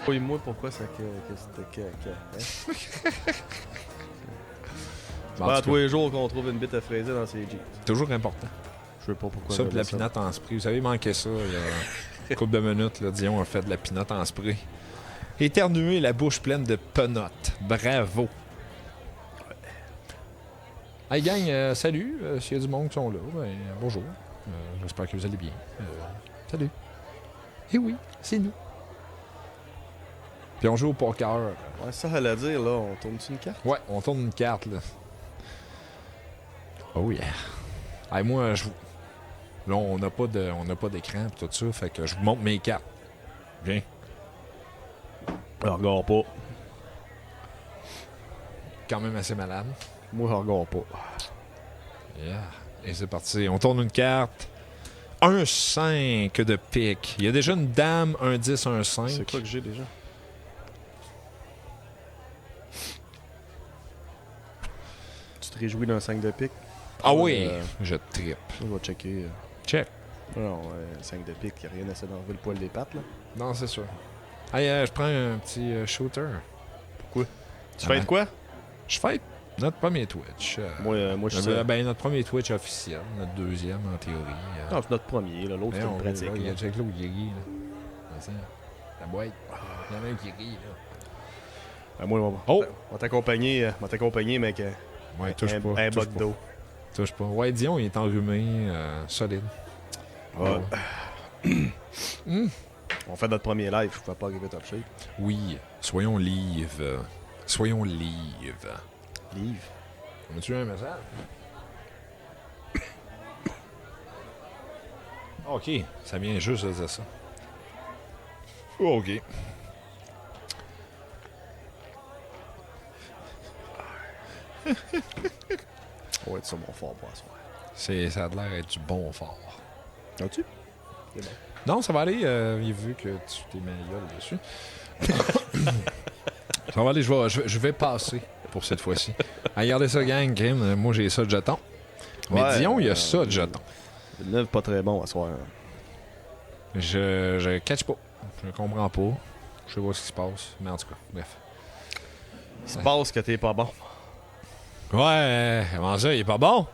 Oui, moi, pourquoi ça c'était hein? Bon, À tous les jours qu'on trouve une bite à fraiser dans ses jeans. toujours important. Je sais pas pourquoi. Ça, de la ça. pinotte en spray. Vous avez manqué ça il y a une couple de minutes. Là, Dion a fait de la pinotte en spray. Éternuer la bouche pleine de penottes. Bravo. Hey gang, salut. S'il y a du monde qui sont là, ben, bonjour. J'espère que vous allez bien. Salut. Eh oui, c'est nous. Puis on joue au poker. Ouais, ça, elle a dire, là, on tourne-tu une carte? Ouais, on tourne une carte, là. Oh yeah. Hey, moi, là, on n'a pas d'écran et tout ça, fait que je vous montre mes cartes. Viens. Je regarde pas. Quand même assez malade. Moi, je regarde pas. Yeah. Et c'est parti. On tourne une carte. Un 5 de pique. Il y a déjà une dame, un 10, un 5. C'est quoi que j'ai déjà? Tu te réjouis d'un 5 de pique? Ah oui, je trippe. On va checker. Check. Non, 5 de pique, il n'y a rien à s'énerver le poil des pattes, là. Non, c'est sûr. Hey, je prends un petit shooter. Pourquoi? Tu fais de quoi? Je fête notre premier Twitch. Moi je sais. Ben, notre premier Twitch officiel. Notre deuxième, en théorie. Non, c'est notre premier, là. L'autre, c'est une pratique. Il y a Jack l'autre qui rit, là. La boîte. Il y en a un qui rit, là. Moi, on va t'accompagner, mec. Ouais, touche pas. Un touche boc pas. d'eau. Touche pas. Ouais, Dion, il est enrhumé, solide. Ouais. On fait notre premier live, je ne pouvais pas arriver top shape. Oui, soyons live. Soyons live. Live? On a-tu un message? OK, ça vient juste de dire ça. OK. On va être sur mon fort pour asseoir. Ça a l'air d'être du bon fort. As-tu? C'est bon. Non, ça va aller, vu que tu t'es mis la gueule dessus. Ça va aller, je vais passer pour cette fois-ci. Regardez ça, gang, Grim. Moi, j'ai ça de jeton. Mais Ouais, Dion, il y a ça de jeton. Le neuf pas très bon à soir. Je catch pas. Je comprends pas. Je sais pas ce qui se passe. Mais en tout cas, bref. Il se passe que t'es pas bon. Ouais, comment ça, il est pas bon?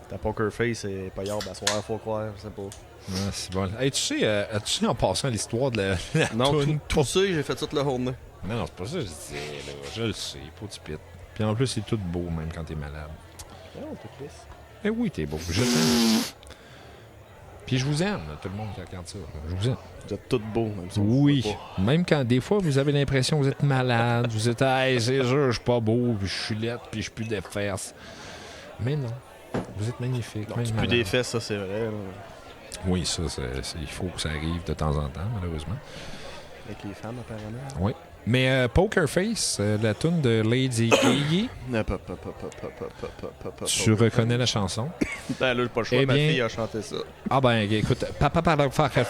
Ta poker face est pas yard à soir, faut croire, je sais pas. Ouais, c'est bon. Hey, tu sais en passant l'histoire de la Non, toune? tout ça, j'ai fait toute la journée. Non, c'est pas ça que je disais, là. Je le sais, pas du pit. Puis en plus, c'est tout beau, même quand t'es malade. Non, t'es lisse. Eh oui, t'es beau. Je t'aime. Puis je vous aime, tout le monde qui regarde ça. Je vous aime. Vous êtes tous beaux, même si on se Oui. voit pas. Même quand des fois, vous avez l'impression que vous êtes malade, vous êtes, hey, c'est sûr, je suis pas beau, puis je suis laid, puis je pue des fesses. Mais non. Vous êtes magnifique. Non, même tu pues malade. des fesses, ça c'est vrai. Là. Oui, ça, il faut que ça arrive de temps en temps, malheureusement. Avec les femmes, apparemment. Oui. Mais Poker Face, la tune de Lady Gaga, tu reconnais la chanson? Ben là, j'ai pas le choix, Eh ma bien- fille a chanté ça. Ah ben, écoute, papa parle faire Ma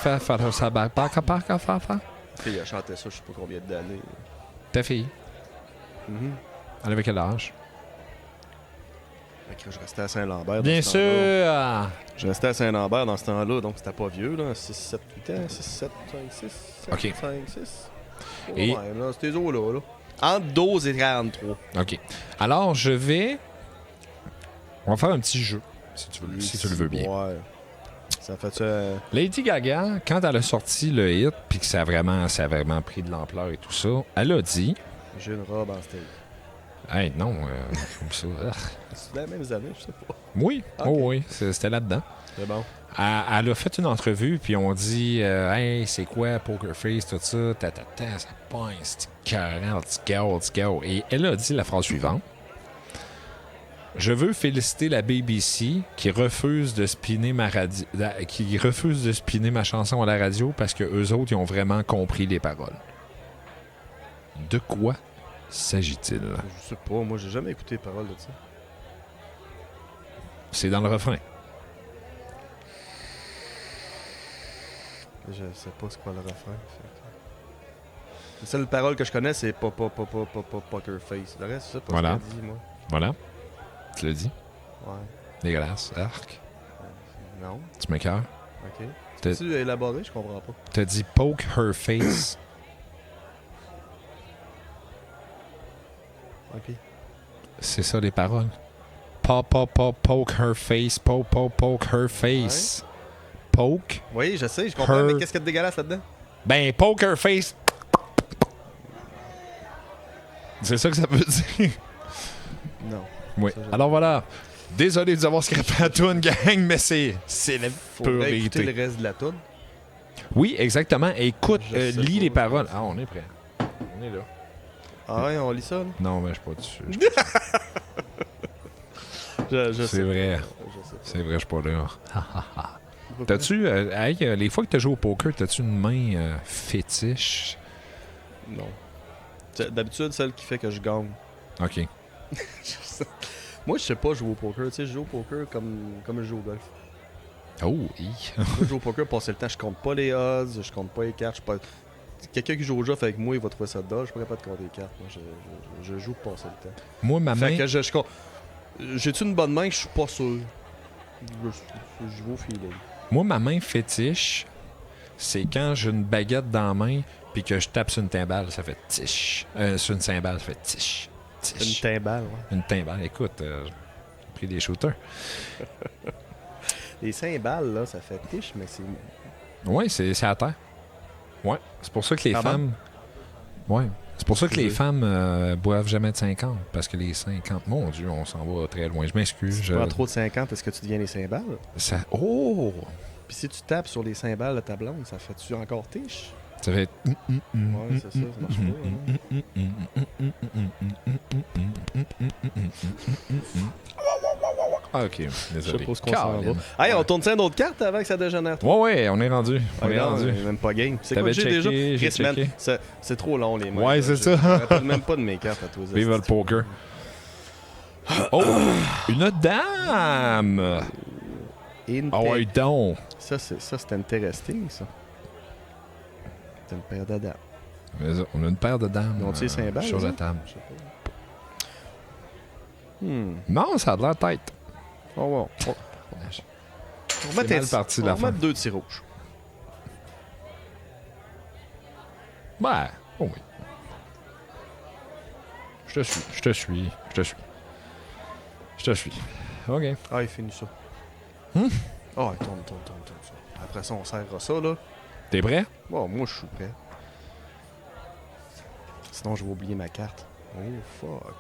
fille a chanté ça, je sais pas combien d'années. ta fille, elle avait quel âge? Fait que je restais à Saint-Lambert. dans Bien ce temps-là. sûr! Je restais à Saint-Lambert dans ce temps-là, donc c'était pas vieux, là. 6, 7, 8 ans. 6, 7, 5, 6, 7, OK. 5, 6. Et- Ouais, là, c'était ces eaux-là, là. Entre 12 et 43. OK. Alors, on va faire un petit jeu, si tu le veux bien. Ouais. Ça fait ça. Lady Gaga, quand elle a sorti le hit, puis que ça a vraiment pris de l'ampleur et tout ça, elle a dit... J'ai une robe en steak. Hey, non, comme ça. C'est la même année, je sais pas. Oui, Ok. oh oui, c'était là-dedans. C'est bon. Elle a fait une entrevue, puis on dit hey, c'est quoi Poker Face, tout ça, ça pogne, c'est écœurant, let's go. Et elle a dit la phrase suivante. Je veux féliciter la BBC qui refuse de spinner ma chanson à la radio parce que eux autres, ils ont vraiment compris les paroles. De quoi s'agit-il? Je sais pas, moi j'ai jamais écouté les paroles de ça. C'est dans le refrain. Je sais pas c'est quoi le refrain. La seule parole que je connais, c'est poker face. Le reste, je sais pas Voilà. ce qu'elle dit, moi. Voilà. Tu l'as dit. Ouais. Dégueulasse. Arc. Non. Tu m'écoeures. Ok. C'est-tu élaboré? Je comprends pas. T'as dit poke her face. Ok. C'est ça les paroles. Poke her face, poke her face. Poke. Oui, je sais, je comprends, Her- mais qu'est-ce qu'il y a de dégueulasse là-dedans? Ben, poke her face. C'est ça que ça veut dire. Non. Oui. Ça, je- Alors voilà. Désolé de vous avoir scrappé la toune, gang, mais c'est la Faudrait écouter purité. le reste de la toune. Oui, exactement. Écoute, Je sais lis pas. les paroles. Ah, on est prêt. On est là. Ah ouais, on lit ça, là? Non, mais je suis pas dessus. Je C'est sais. vrai. Je sais. C'est vrai, je suis pas là. Pourquoi? T'as-tu, les fois que t'as joué au poker, t'as-tu une main fétiche? Non. D'habitude, celle qui fait que je gagne. Ok. Moi, je sais pas jouer au poker. Tu sais, je joue au poker comme je joue au golf. Oh, hi. Moi, je joue au poker pour passer le temps. Je compte pas les odds, je compte pas les cartes. Quelqu'un qui joue au jeu avec moi, il va trouver ça dedans. Je pourrais pas te compter les cartes. Moi, je joue pour passer le temps. Moi, ma Fait main. que je compte. J'ai-tu une bonne main? Je suis pas sûr. Je joue au feeling. Moi, ma main fétiche, c'est quand j'ai une baguette dans la main puis que je tape sur une timbale, ça fait tiche. Sur une cymbale, ça fait tiche. Une Tiche. timbale, ouais. Une timbale. Écoute, j'ai pris des shooters. Les cymbales, là, ça fait tiche, mais c'est. Ouais, c'est à terre. Ouais. C'est pour ça que les Ah bon? femmes. Ouais. C'est pour ça que les Je- femmes boivent jamais de 50. Parce que les 50, mon Dieu, on s'en va très loin. Je m'excuse. Si tu prends trop de 50, est-ce que tu deviens les cymbales? Ça... Oh! Puis si tu tapes sur les cymbales de ta blonde, ça fait-tu encore tiche? Ça fait. Ouais, c'est ça, ça marche pas. Hein? Ah, ok, Je sais désolé. pas ce qu'on s'en va. Caroline. Hey, on tourne ça d'autres cartes avant que ça dégénère trop. Ouais, ouais, on est rendu. On est rendu. Même pas game. C'est T'avais quoi que j'ai déjà? checké, j'ai Chris, man, checké. c'est trop long les mains. Ouais, là. c'est Je ça. me rappelle même pas de mes cartes à tous. Vive le poker. Oh! Une dame! Ah ouais, donc! Ça, c'est interesting, ça. C'est une paire de dames. Mais ça, on a une paire de dames Ils ont-tu les cymbales, sur ça? la table. Je sais pas. Hmm. Non, ça a de l'air tête. Oh, wow. On va C'est mettre mal parti, on va l'affaire. mettre 2 petits rouges. Ben, oh oui. Je te suis, je te suis, je te suis. Je te suis. OK. Ah, il finit ça. Hmm? Ah, il tourne ça. Après ça, on serrera ça, là. T'es prêt? Bon, moi, je suis prêt. Sinon, je vais oublier ma carte. Oh, fuck.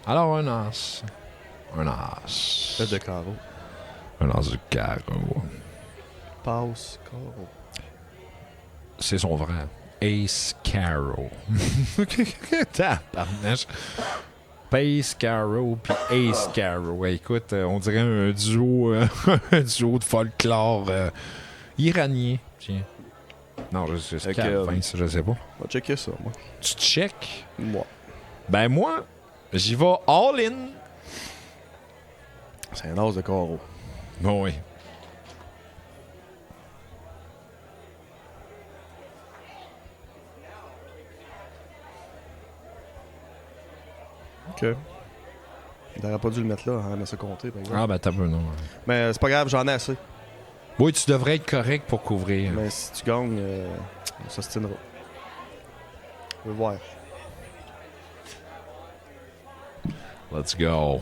Alors, un as. Un as. Tête de carreau. Un as du carreau. Passe, carreau. C'est son vrai. Ace Carrow. Tabarnache. Pace Carrow puis Ace Carrow. Ouais, écoute, on dirait un duo, un duo de folklore iranien. Tiens. Non, je sais Fait pas. que, Je sais pas. On va checker ça, moi. Tu check? Moi. Ben moi, j'y vais all in. C'est un as de carreau. Bon, oui. OK. Il n'aurait pas dû le mettre là, hein, mais ça compter, par exemple. Ah ben t'as peu, non. Mais c'est pas grave, j'en ai assez. Oui, tu devrais être correct pour couvrir. Mais si tu gagnes, on s'ostinera. On va voir. Let's go.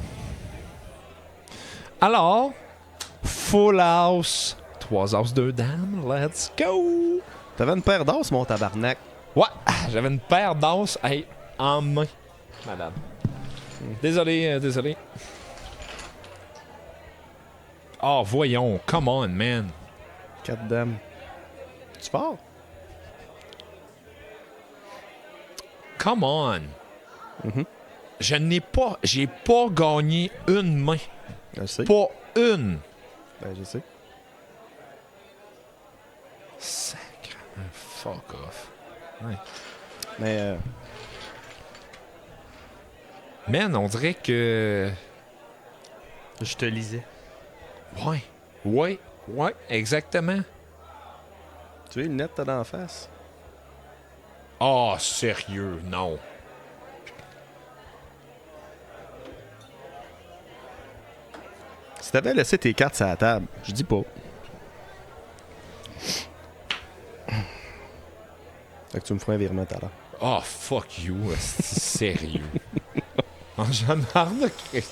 Alors, full house. 3 as, 2 dames. Let's go. T'avais une paire d'as, mon tabarnak. Ouais, j'avais une paire d'as en main, madame. Désolé, désolé. Oh, voyons. Come on, man. 4 dames. Tu pars? Come on. Mhm. J'ai pas gagné une main. Je sais. Pas une. Ben, je sais. Sacrement fuck off. Ouais. Mais, Man, on dirait que... je te lisais. Ouais. Ouais, exactement. Tu veux une nette, t'as dans la face? Oh, sérieux, non. Si t'avais laissé tes cartes sur la table, je dis pas. Fait que tu me feras un virement tout à l'heure. Oh, fuck you, c'est sérieux. J'en ai marre de Chris.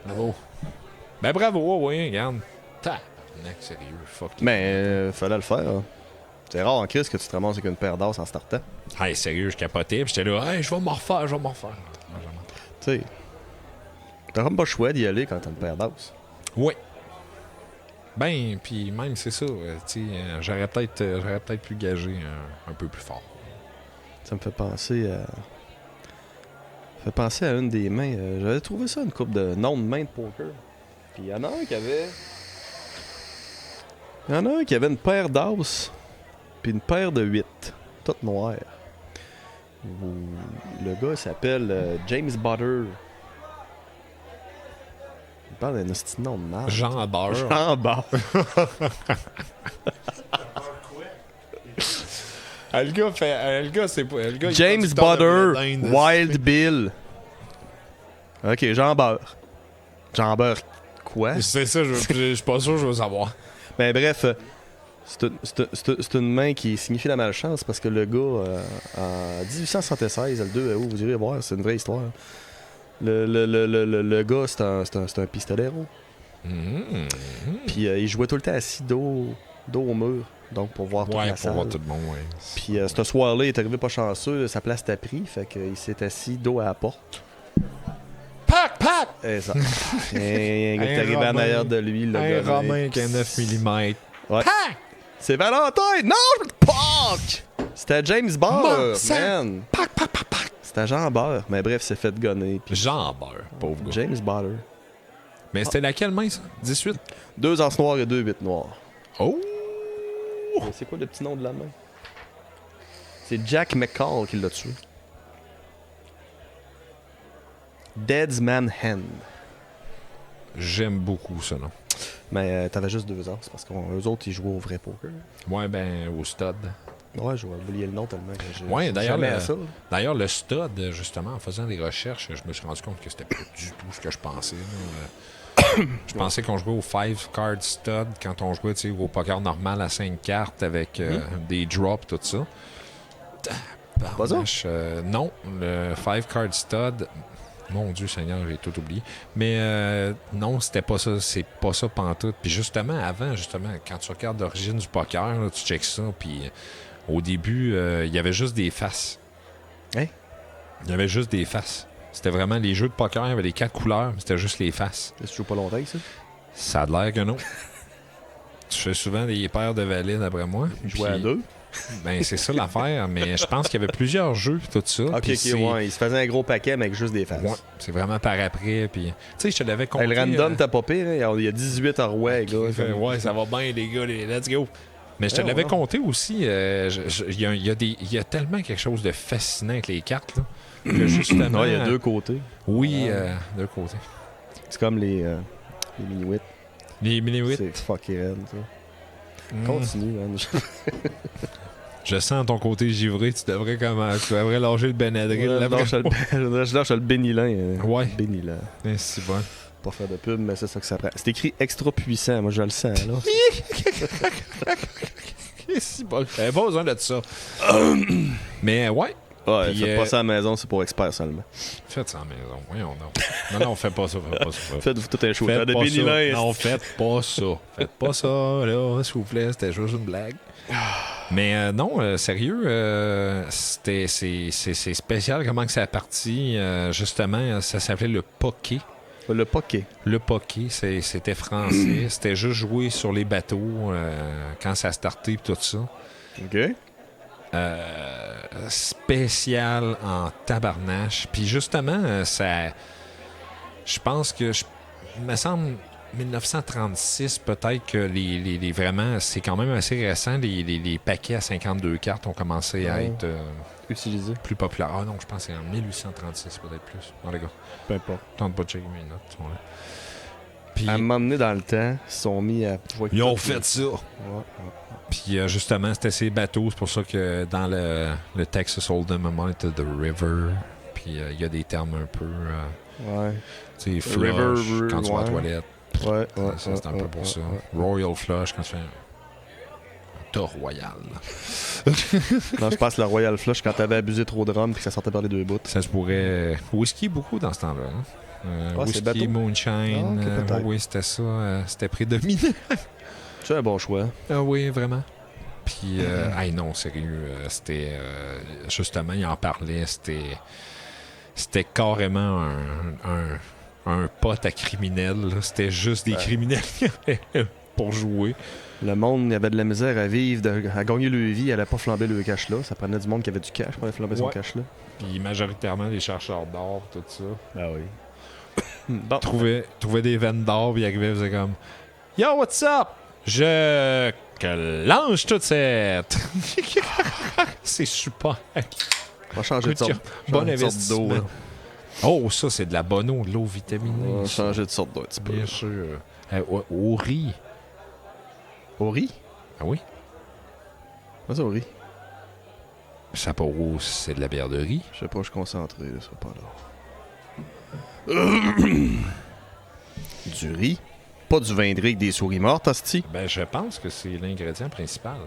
Bravo. Ben bravo, oui, regarde. Tabarnak, sérieux, fuck. Mais fallait le faire. Hein. C'est rare en crise que tu te ramasses avec une paire d'as en startant. Hey, sérieux, je capotais, pis j'étais là, hey, je vais m'en refaire. Tu sais, t'as comme pas le choix d'y aller quand t'as une paire d'as. Oui. Ben, puis même, c'est ça, tu sais, j'aurais peut-être pu gager un peu plus fort. Ça me fait penser à une des mains. J'avais trouvé ça, une coupe de nom de main de poker. Puis il y en a un qui avait. Il y en a un qui avait une paire d'as, puis une paire de 8, toute noire. Le gars il s'appelle James Butter. Il parle d'un hostie de nom de marde. Jean Beurre. Jean Beurre. Le gars, c'est pas. Le gars, James il prend du temps de Butter, blé d'Inde. Wild Bill. Ok, Jean Beurre. Jean Beurre, quoi? C'est ça, je suis pas sûr que je veux savoir. Ben bref, c'est une main qui signifie la malchance parce que le gars, en 1876, le 2 août, vous irez voir, c'est une vraie histoire. Le gars, c'est un pistolero. Puis il jouait tout le temps assis dos au mur, donc pour voir toute Ouais, la pour salle. voir tout le monde, ouais. Puis ce soir-là, il est arrivé pas chanceux, sa place t'a pris, fait qu'il s'est assis dos à la porte. Pac! Et ça. Et il est arrivé en arrière de lui, le Un gars. Romain qui a 9 mm. Ouais. C'est Valentin! Non, je Pac! C'était James Beurre, man! Pac! C'était Jean Beurre. Mais bref, c'est fait gonner. Puis Jean Beurre, pauvre gars. James Butter. Mais c'était laquelle main, ça? 18? 2 as noirs et 2 8 noirs. Oh! C'est quoi le petit nom de la main? C'est Jack McCall qui l'a tué. Dead's Man Hand. J'aime beaucoup ça, non? Mais t'avais juste 2 ans, c'est parce qu'eux autres, ils jouaient au vrai poker. Ouais, ben, au stud. Ouais, je vais oublier le nom tellement que j'ai Ouais, d'ailleurs, jamais à ça. D'ailleurs, le stud, justement, en faisant des recherches, je me suis rendu compte que c'était pas du tout ce que je pensais. Je pensais qu'on jouait au 5-card stud quand on jouait au poker normal à 5 cartes avec des drops, tout ça. Pas ça? Non, le 5-card stud, mon Dieu Seigneur, j'ai tout oublié. Mais non, c'était pas ça, c'est pas ça pantoute. Puis justement, avant, quand tu regardes l'origine du poker, là, tu checks ça, puis au début, il y avait juste des faces. Hein? Il y avait juste des faces. C'était vraiment les jeux de poker, il y avait les 4 couleurs, mais c'était juste les faces. Tu joues pas longtemps, ça? Ça a l'air que non. Tu fais souvent des paires de valets, d'après moi. Jouer à Puis, 2? Ben, c'est ça l'affaire, mais je pense qu'il y avait plusieurs jeux pis tout ça. Ok, puis ouais, il se faisait un gros paquet, mais avec juste des faces. Ouais, c'est vraiment par après. Puis, tu sais, je te l'avais compté. Le random, t'as pas pire, hein? Il y a 18 en roue, les gars. Ouais, ça va bien, les gars, let's go. Mais je te Ouais, l'avais ouais. compté aussi. Il y a tellement quelque chose de fascinant avec les cartes, là. Que justement. Ouais, il y a 2 côtés. Oui, deux côtés. C'est comme les mini-wits. Les mini-wits. C'est fucking raide, ça. Continue, man. Je sens ton côté givré. Tu devrais lâcher le Benadryl. Je lâche le Bénilin. Ouais. Bénilin. C'est bon. Pas faire de pub, mais c'est ça que ça prend. C'est écrit extra puissant, moi je le sens, là. C'est bon. Pas besoin de ça. Mais ouais. Ouais, Puis, faites pas ça à la maison, c'est pour experts seulement. Faites ça à la maison. Voyons donc. Non, faites pas ça. Faites-vous tout un show. Faites de pas ça. Bénilin. Non, faites pas ça. Faites pas ça, là, s'il vous plaît. C'était juste une blague. Mais non, sérieux, c'est spécial comment que ça a parti. Justement, ça s'appelait le poké. Le poké. Le poké, c'était français. C'était juste jouer sur les bateaux quand ça startait et tout ça. OK. Spécial en tabarnache. Puis justement, ça... Je pense que... Il me semble... 1936, peut-être que les vraiment, c'est quand même assez récent. Les paquets à 52 cartes ont commencé à être Utilisé. plus populaires. Ah non, je pense que c'est en 1836, peut-être plus. Non, les gars, Peu importe. tente pas de checker mes notes. Sont là. Puis, À un moment donné dans le temps, ils se sont mis à jouer. ils ont fait ça. Ouais. Puis justement, c'était ces bateaux. C'est pour ça que dans le Texas Hold'em, c'était The River. Puis il y a des termes un peu... Ouais. tu sais, River, flush, quand tu vas aux ouais. toilettes. Ouais. Ça, c'est un peu pour ça. Royal Flush, quand tu fais T'as Royal. Non, je pense le Royal Flush quand t'avais abusé trop de rhum et que ça sortait par les deux bouts. Ça se pourrait. Whisky beaucoup dans ce temps-là. Hein? C'est Whisky, bateau. moonshine. Ah, ok, peut-être. Oui, c'était ça. C'était prédominant. C'est un bon choix. Ah oui, vraiment. Puis, hey, non, sérieux, c'était. Justement, il en parlait, c'était carrément un pote à criminels. Là. C'était juste des criminels pour jouer. Le monde, il avait de la misère à vivre, à gagner leur vie, elle allait pas flamber le cash là. Ça prenait du monde qui avait du cash pour aller flamber son Ouais. cash là. Puis, majoritairement, des chercheurs d'or, tout ça. Ah oui. Bon. Trouvaient des veines d'or, puis ils arrivaient, ils faisaient comme Yo, what's up? Je clenche toute cette. C'est super. On va changer de sorte. Bon changer de sorte d'eau. investissement. Là. Oh, ça, c'est de la bonne eau, de l'eau vitaminée. On va ça. changer de sorte d'eau un petit peu. Bien sûr. Au riz. Au riz? Ah oui? Vas-y, au riz. Sapporo, c'est de la bière de riz. Je sais pas, je suis concentré, là, ça va pas là. Du riz? Pas du vin de riz avec des souris mortes, hostie. Ben, je pense que c'est l'ingrédient principal.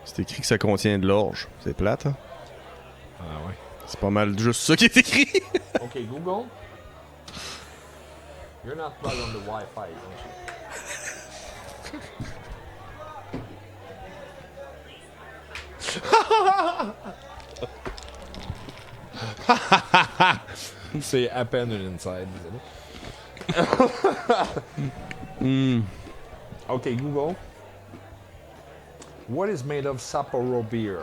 C'est écrit que ça contient de l'orge. C'est plate, hein? Ah ouais. C'est pas mal juste ça qui est écrit. OK, Google. You're not plugged on the Wi-Fi, don't you? C'est à peine une inside, désolé. OK, Google. What is made of Sapporo beer?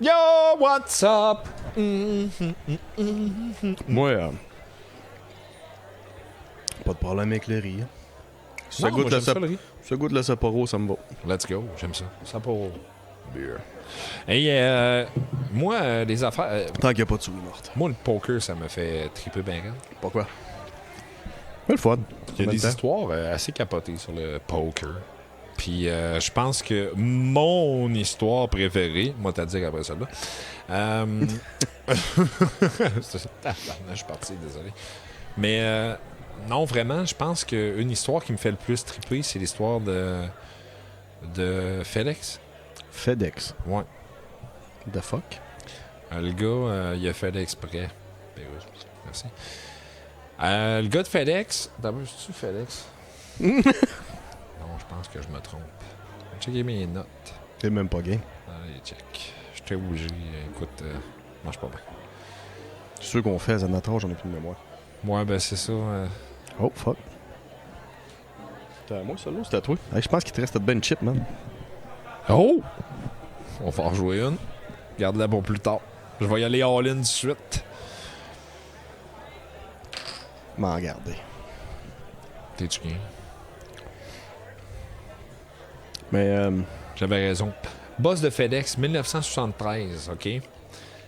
Yo, what's up? Moi, pas de problème avec le riz. Hein. Si ça Non, goûte moi, le j'aime ça, le riz. si ça goûte le Sapporo, ça me va. Let's go, j'aime ça. Sapporo beer. Et moi, les affaires... Tant qu'il n'y a pas de souris mortes. moi, le poker, ça me fait triper bien raide. Pourquoi? Mais le fun. Il y a En même des temps. histoires assez capotées sur le poker. Puis je pense que mon histoire préférée, moi t'as dit après ça là. Je suis parti, désolé. Mais non, vraiment, je pense qu'une histoire qui me fait le plus triper, c'est l'histoire de Félix. FedEx. Ouais. The fuck? Le gars, il a fait exprès. Merci. Le gars de FedEx. D'abord, c'est-tu FedEx? Non, je pense que je me trompe. Checker mes notes. T'es même pas game. Allez, check. J'étais obligé. Écoute, marche pas bien. Ceux qu'on fait à notre âge, j'en ai plus de mémoire. Ouais, ben c'est ça. Oh, fuck. C'était à moi, ça, là? C'était à toi? Hey, je pense qu'il te reste de bonne chip, man. Oh! On va en rejouer une. Garde-la pour plus tard. Je vais y aller all-in de suite. M'en regarder. T'es-tu bien? Mais, J'avais raison. Boss de FedEx, 1973, OK?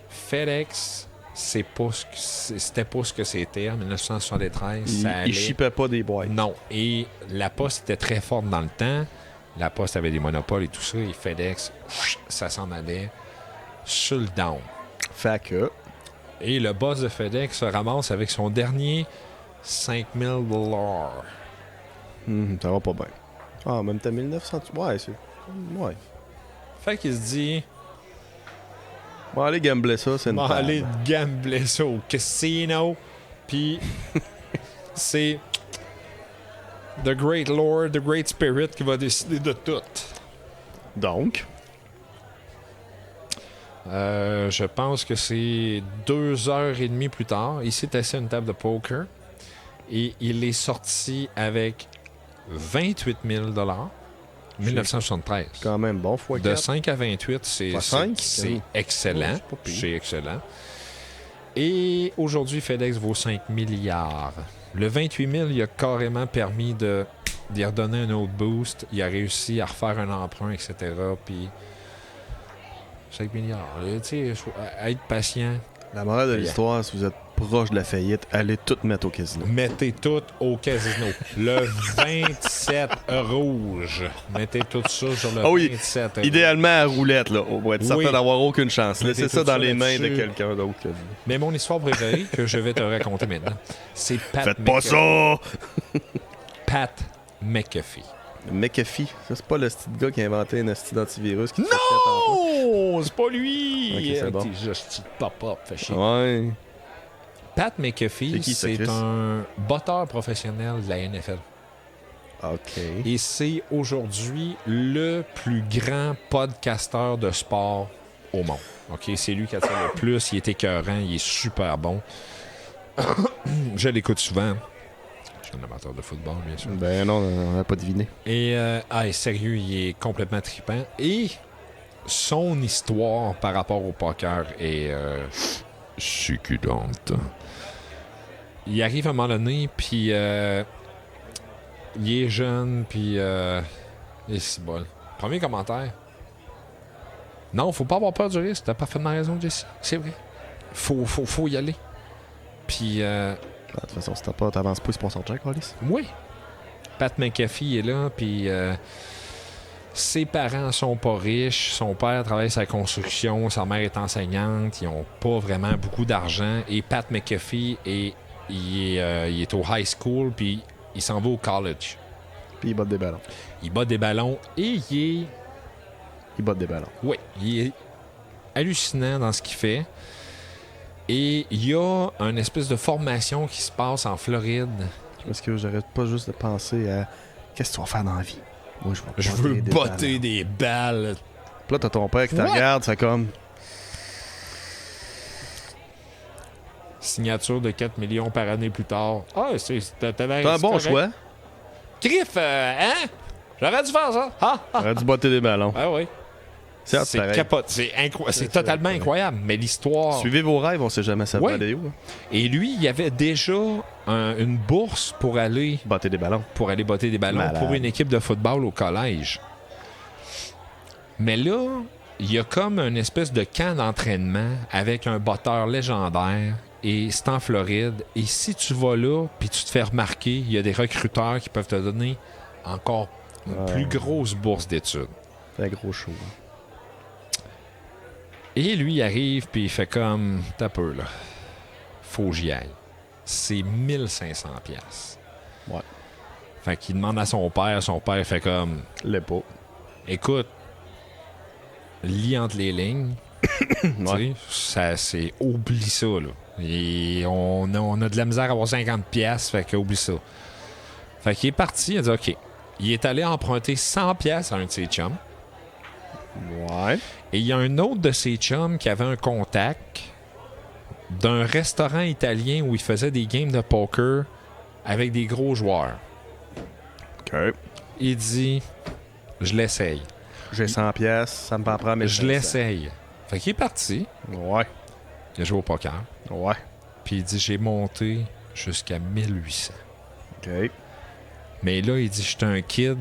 FedEx, c'était pas ce que c'était en 1973. Ça il allait... shippait pas des boîtes. Non. Et la Poste était très forte dans le temps. La Poste avait des monopoles et tout ça. Et FedEx, ça s'en allait sur le down. Fait que... Et le boss de FedEx se ramasse avec son dernier $5,000. ça va pas bien. Ah, même t'as 1900... Ouais, c'est... Ouais. Fait qu'il se dit... Bon, allez gambler ça, c'est une Bon, table. aller gambler ça au casino. Puis c'est The Great Lord, The Great Spirit qui va décider de tout. Donc... Je pense que c'est 2h30 plus tard. Il s'est assis à une table de poker et il est sorti avec $28,000. 1973. Quand même bon, fois De 4. 5 à 28, Fois cinq, c'est excellent. Ouais, c'est pas pire. C'est excellent. Et aujourd'hui, FedEx vaut 5 milliards. Le 28 000, il a carrément permis d'y redonner un autre boost. Il a réussi à refaire un emprunt, etc. Puis 5 milliards. Tu sais, être patient. La morale de Yeah. l'histoire, si vous êtes proche de la faillite, allez tout mettre au casino. Mettez tout au casino. Le 27 rouge. Mettez tout ça sur le 27 rouge. Idéalement à roulette, là. On va être certain d'avoir aucune chance. Mettez Laissez ça dans les mains là-dessus. de quelqu'un d'autre que vous. Mais mon histoire préférée, que je vais te raconter maintenant, c'est Pat Faites pas McAfee. ça! Pat McAfee. McAfee, ça c'est pas le petit gars qui a inventé un petit antivirus qui te fait tantôt. Non! C'est pas lui! Ok, c'est bon. T'es juste pop-up, fait chier. Ouais. Pat McAfee, C'est qui, ça, c'est Chris? un botteur professionnel de la NFL. OK. Et c'est aujourd'hui le plus grand podcasteur de sport au monde. OK, c'est lui qui attire le plus. Il est écœurant, il est super bon. Je l'écoute souvent. Je suis un amateur de football, bien sûr. Ben non, on n'a pas deviné. Et sérieux, il est complètement trippant. Et son histoire par rapport au poker est succulente. Il arrive à un moment donné, puis il est jeune, puis il est si bol. Premier commentaire. Non, faut pas avoir peur du risque. T'as parfaitement raison, Jesse. C'est vrai. Faut y aller. Puis De toute façon, si t'avances pas, c'est pour sortir, Carlis. oui. Pat McAfee est là, puis ses parents sont pas riches. Son père travaille sa construction, sa mère est enseignante. Ils ont pas vraiment beaucoup d'argent. Et Pat McAfee, il est au high school, puis il s'en va au college. Puis il botte des ballons. Il bat des ballons et il botte des ballons. est hallucinant dans ce qu'il fait. Et il y a une espèce de formation qui se passe en Floride. Parce que j'arrête pas juste de penser à qu'est-ce que tu vas faire dans la vie. Moi, Je veux botter des balles. Puis là, t'as ton père qui te What? regarde, c'est comme. Signature de 4 millions par année plus tard. Ah, t'as T'as un bon choix. Griff, hein? J'aurais dû faire ça. T'aurais dû botter des ballons. Ah oui. C'est pareil. capote. C'est totalement incroyable. Mais l'histoire... Suivez vos rêves, on sait jamais ça va Ouais. aller où. Hein. Et lui, il y avait déjà une bourse pour aller Botter des ballons. botter des ballons Malade. pour une équipe de football au collège. Mais là, il y a comme une espèce de camp d'entraînement avec un botteur légendaire et c'est en Floride. Et si tu vas là puis tu te fais remarquer, il y a des recruteurs qui peuvent te donner encore une plus grosse bourse d'études. C'est un gros show. Hein. Et lui, il arrive puis il fait comme... T'as peu, là. Faut que j'y aille. C'est 1500 pièces. Ouais. Fait qu'il demande à son père fait comme... L'est pas. Écoute, lis entre les lignes. Ouais. Ça, c'est... Oublie ça, là. Et on a de la misère à avoir 50 pièces, fait que oublie ça. Fait qu'il est parti, il a dit OK. Il est allé emprunter 100 pièces à un de ses chums. Ouais. Et il y a un autre de ses chums qui avait un contact d'un restaurant italien où il faisait des games de poker avec des gros joueurs. OK. Il dit, je l'essaye. J'ai 100 pièces, ça me prend prendre mes Je l'essaye. Fait qu'il est parti. Ouais. Il a joué au poker. Ouais. Puis il dit, j'ai monté jusqu'à 1800. OK. Mais là, il dit, j'étais un kid.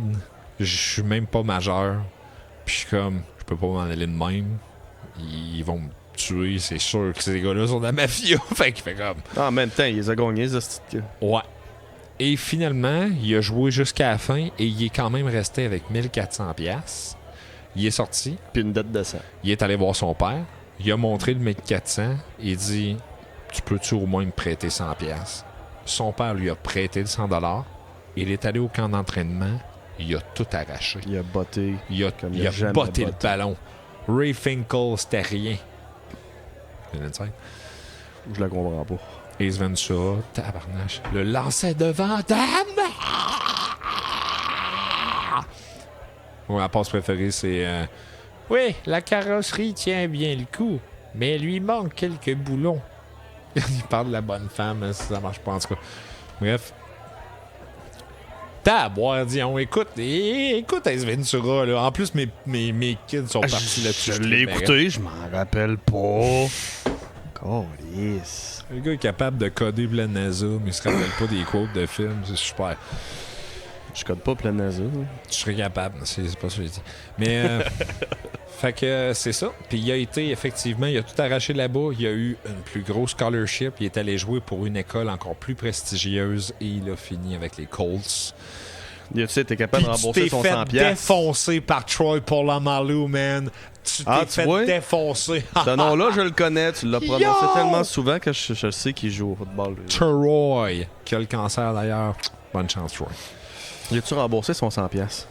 Je suis même pas majeur. Puis je suis comme, je peux pas m'en aller de même. Ils vont me tuer, c'est sûr que ces gars-là sont de la mafia. Fait qu'il fait comme... En même temps, il les a gagnés, ce petit gars. Ouais. Et finalement, il a joué jusqu'à la fin et il est quand même resté avec 1400 pièces. Il est sorti. Puis une dette de 100. Il est allé voir son père. Il a montré le 1400. Il dit, tu peux-tu au moins me prêter 100 pièces? Son père lui a prêté le 100 $. Il est allé au camp d'entraînement. Il a tout arraché. Il a botté. Il a Comme il a jamais botté le botté. ballon. Ray Finkel, c'était rien. Je la comprends pas. Ace Ventura, tabarnache. Le lançait devant Dame. Ouais, ma passe préférée, c'est... Oui, la carrosserie tient bien le coup, mais il lui manque quelques boulons. Il parle de la bonne femme, ça marche pas en tout cas. Bref. Taboire, Dion, écoute Ace Ventura, là. En plus, mes kids sont partis là-dessus. Je l'ai écouté, je m'en rappelle pas. Calice. Le gars est capable de coder plein de NASA, mais il se rappelle pas des quotes de films. C'est super. Je code pas plein NASA. Je serais capable, c'est pas ce que j'ai dit. Mais Fait que c'est ça. Puis il a été, effectivement, il a tout arraché là-bas. Il a eu une plus grosse scholarship. Il est allé jouer pour une école encore plus prestigieuse et il a fini avec les Colts. Tu sais, t'es capable de rembourser son 100$. Tu t'es fait défoncer par Troy Polamalu, man. Tu t'es fait défoncer. Ce nom-là, je le connais. Tu l'as prononcé tellement souvent que je sais qu'il joue au football. Troy, qui a le cancer d'ailleurs. Bonne chance, Troy. Il a-tu remboursé son 100$?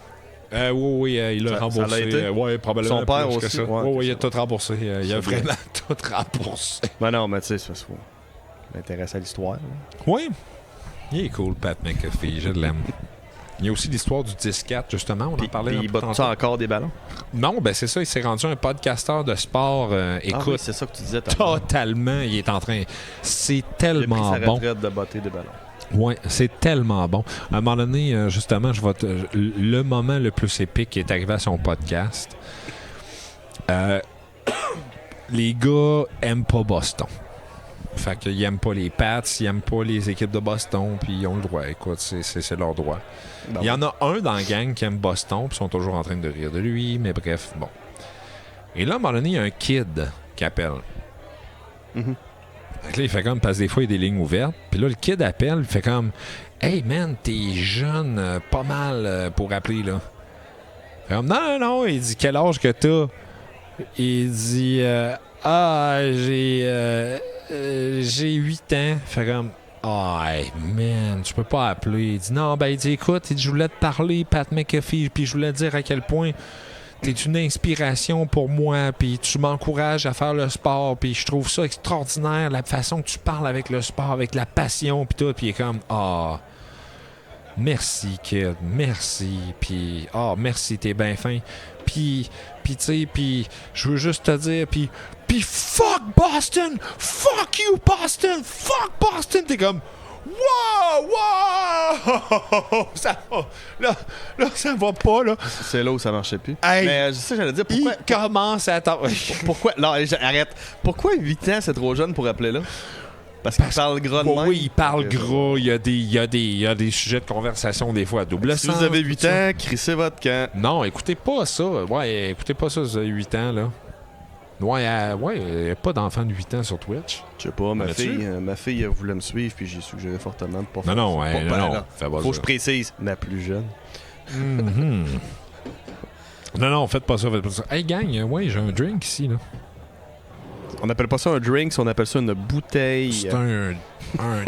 Oui, il a remboursé. Ça l'a été? Oui, probablement. Son père plus aussi? que ça. Ouais, Oui, il a tout remboursé. Il a vraiment tout remboursé. Ben non, mais tu sais, ça se m'intéresse à l'histoire. Oui. Il est cool, Pat McAfee. Je l'aime. Il y a aussi l'histoire du 10-4, justement. On en parlait un il peu bat ça encore des ballons? Non, ben c'est ça. Il s'est rendu un podcasteur de sport. Écoute, oui, c'est ça que tu disais. Totalement. Il est en train... C'est tellement il a pris sa bon. retraite de botter des ballons. Oui, c'est tellement bon. À un moment donné, justement, le moment le plus épique qui est arrivé à son podcast, les gars aiment pas Boston. Fait qu'ils aiment pas les Pats, ils aiment pas les équipes de Boston, puis ils ont le droit. Écoute, c'est leur droit. Il y en a un dans la gang qui aime Boston, puis ils sont toujours en train de rire de lui, mais bref, bon. Et là, à un moment donné, il y a un kid qui appelle. Mm-hmm. Là, il fait comme, parce que des fois, il y a des lignes ouvertes. Puis là, le kid appelle, il fait comme, hey man, t'es jeune, pas mal pour appeler, là. Il fait comme, non, il dit, quel âge que t'as? Il dit, j'ai 8 ans. Il fait comme, hey man, tu peux pas appeler. Il dit, non, ben, il dit, écoute, je voulais te parler, Pat McAfee, puis je voulais te dire à quel point t'es une inspiration pour moi, puis tu m'encourages à faire le sport, puis je trouve ça extraordinaire, la façon que tu parles avec le sport, avec la passion, puis tout, puis il est comme, merci, kid, merci, puis, merci, t'es bien fin, puis tu sais, puis je veux juste te dire, puis fuck Boston, fuck you Boston, fuck Boston, t'es comme, wow! Ça va. Là, ça va pas, là. C'est là où ça marchait plus. Hey, mais ça, j'allais dire, pourquoi... Il commence à... Pourquoi... Non, arrête. Pourquoi 8 ans, c'est trop jeune pour appeler là? Parce qu'il parle gras de même. Oui, il parle gras. Il y a des sujets de conversation, des fois, à double sens. Si vous avez 8 ans, crissez votre camp. Non, écoutez pas ça. Ouais, écoutez pas ça, vous avez 8 ans, là. Ouais, il n'y a pas d'enfant de 8 ans sur Twitch. Je sais pas, ma fille voulait me suivre, puis j'ai suggéré fortement de pas faire non. Faut que je précise, ma plus jeune. Mm-hmm. Non, faites pas ça. Hey, gang, j'ai un drink ici, là. On appelle pas ça un drink, on appelle ça une bouteille. C'est un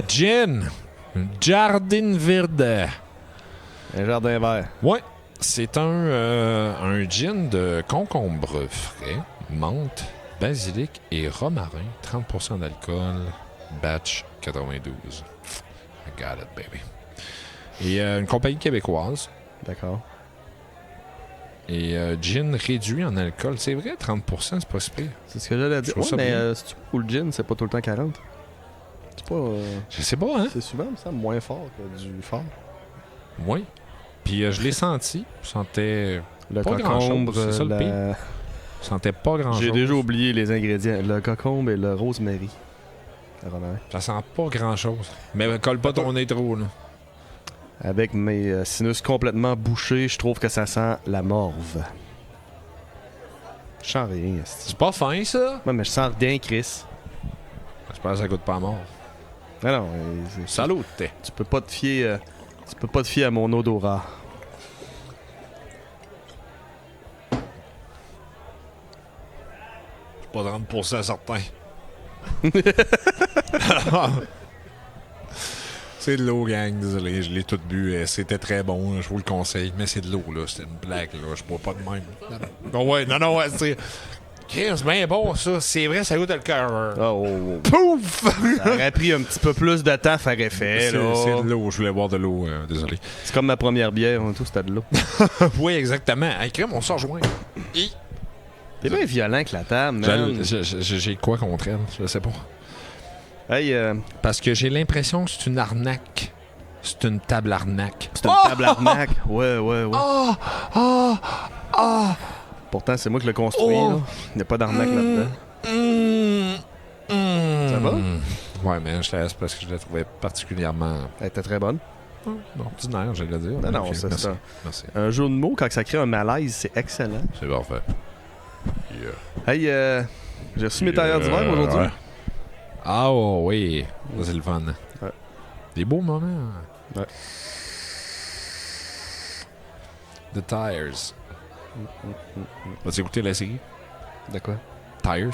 gin. Un Jardin Verde. Un jardin vert. Ouais, c'est un gin de concombre frais, menthe, basilic et romarin. 30% d'alcool. Batch 92. I got it, baby. Et une compagnie québécoise. D'accord. Et gin réduit en alcool. C'est vrai, 30%, c'est pas si pire. C'est ce que j'allais dire. Ouais, mais si tu pour le gin, c'est pas tout le temps 40. C'est pas... Je sais pas, hein? C'est souvent, ça, moins fort que du fort. Oui. Puis je l'ai senti. Je sentais le pas grand-chose. C'est ça le pire. Je sentais pas grand-chose. J'ai déjà oublié les ingrédients. Le concombre et le rosemary. Ça sent pas grand-chose. Mais colle pas ton nez trop, là. Avec mes sinus complètement bouchés, je trouve que ça sent la morve. Je sens rien. C'est pas fin, ça? Ouais, mais je sens rien, Chris. J'espère que ça goûte pas mort. Non. Salut! Tu peux pas te fier... tu peux pas te fier à mon odorat. C'est pas 30% certain. C'est de l'eau, gang. Désolé, je l'ai tout bu. C'était très bon, je vous le conseille. Mais c'est de l'eau, là. C'était une blague, là. Je bois pas de même. Non, c'est... C'est bien bon, ça. C'est vrai, ça goûte le cœur. Oh. Pouf! Ça aurait pris un petit peu plus de temps à faire effet, là. C'est de l'eau. Je voulais boire de l'eau. Désolé. C'est comme ma première bière. Tout, c'était de l'eau. Oui, exactement. Hey, crème, on se rejoint. T'es bien violent que la table, man. J'ai quoi contre elle? Je sais pas. Hey, parce que j'ai l'impression que c'est une arnaque. C'est une table arnaque. C'est une table arnaque? Ouais. Pourtant, c'est moi qui l'ai construit, là. Il n'y a pas d'arnaque là-dedans. Ça va? Ouais, mais je te laisse parce que je la trouvais particulièrement... Elle était très bonne. Ordinaire, j'allais dire. Non, c'est ça. Merci. Un jeu de mots, quand ça crée un malaise, c'est excellent. C'est parfait. Hey, j'ai reçu mes tailleurs d'hiver aujourd'hui. Ouais. Ah oui, ça c'est le fun. Ouais. Des beaux moments. Ouais. The Tires. Vas-tu écouter la série De quoi? Tires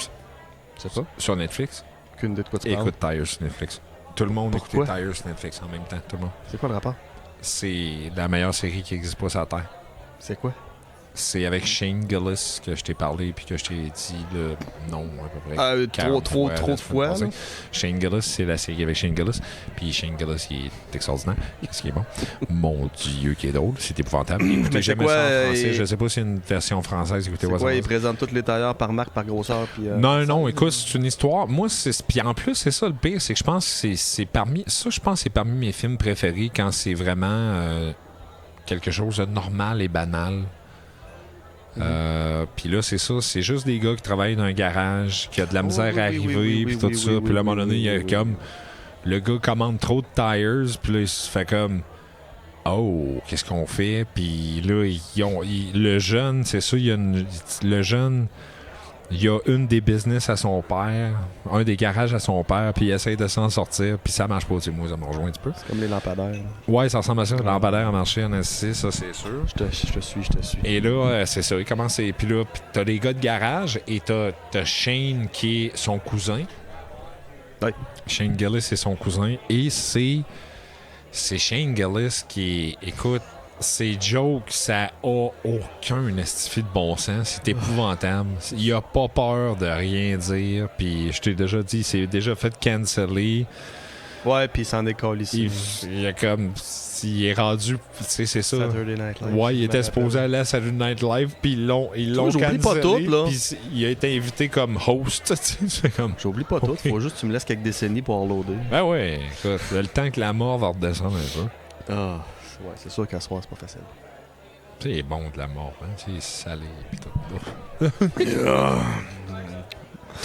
C'est ça? sur Netflix? Aucune idée de quoi tu parles. Écoute Tires sur Netflix. Tout le monde écoutait Pourquoi? Tires sur Netflix en même temps. Tout le monde. C'est quoi le rapport? C'est la meilleure série qui existe pas sur la Terre. C'est quoi? C'est avec Shane Gillis que je t'ai parlé puis que je t'ai dit le nom à peu près. 40 trop la de semaine fois. passée. Là. Shane Gillis, c'est la série avec Shane Gillis. Puis Shane Gillis, il est extraordinaire. Qu'est-ce qui est bon? Mon Dieu, qui est drôle. C'est épouvantable. Écoutez Mais c'est jamais quoi, ça en français. Je sais pas si c'est une version française. Écoutez, C'est voir quoi? ça. Ils présentent tous les tailleurs par marque, par grosseur. Puis, Non, écoute, c'est une histoire. Moi, c'est. Puis en plus, c'est ça le pire, c'est que je pense que c'est parmi. Ça, je pense que c'est parmi mes films préférés quand c'est vraiment quelque chose de normal et banal. Puis là, c'est ça, c'est juste des gars qui travaillent dans un garage, qui a de la misère à arriver, puis tout ça. Puis là, à un moment donné, il y a comme. Le gars commande trop de tires, puis là, il se fait comme. Oh, qu'est-ce qu'on fait? Puis là, le jeune, c'est ça, le jeune, il y a une des business à son père, un des garages à son père, puis il essaie de s'en sortir, puis ça marche pas. Tu sais, moi, ça me rejoint un petit peu. C'est comme les lampadaires. Ouais, ça ressemble à ça. Le lampadaire a marché en SC, ça, c'est sûr. Je te suis. Et là, c'est ça, il commence. Puis là, t'as les gars de garage, et t'as Shane qui est son cousin. Ouais. Shane Gillis, c'est son cousin, et c'est Shane Gillis qui, écoute, ses jokes, ça a aucun estifi de bon sens. C'est épouvantable. Il a pas peur de rien dire. Puis je t'ai déjà dit, c'est déjà fait canceller. Ouais, puis il s'en décolle ici. Il a comme. Il est rendu. Tu sais, c'est ça. Saturday Night Live. Ouais, il était supposé aller à Saturday Night Live. Puis ils l'ont j'oublie cancellé. pas tout, là. Puis il a été invité comme host. Tu sais, c'est comme. J'oublie pas tout. Faut juste que tu me laisses quelques décennies pour reloader. Ben ouais, écoute, le temps que la mort va redescendre un peu. Ah, ouais, c'est sûr qu'à soir, c'est pas facile. C'est bon de la mort, hein? C'est salé pis tout.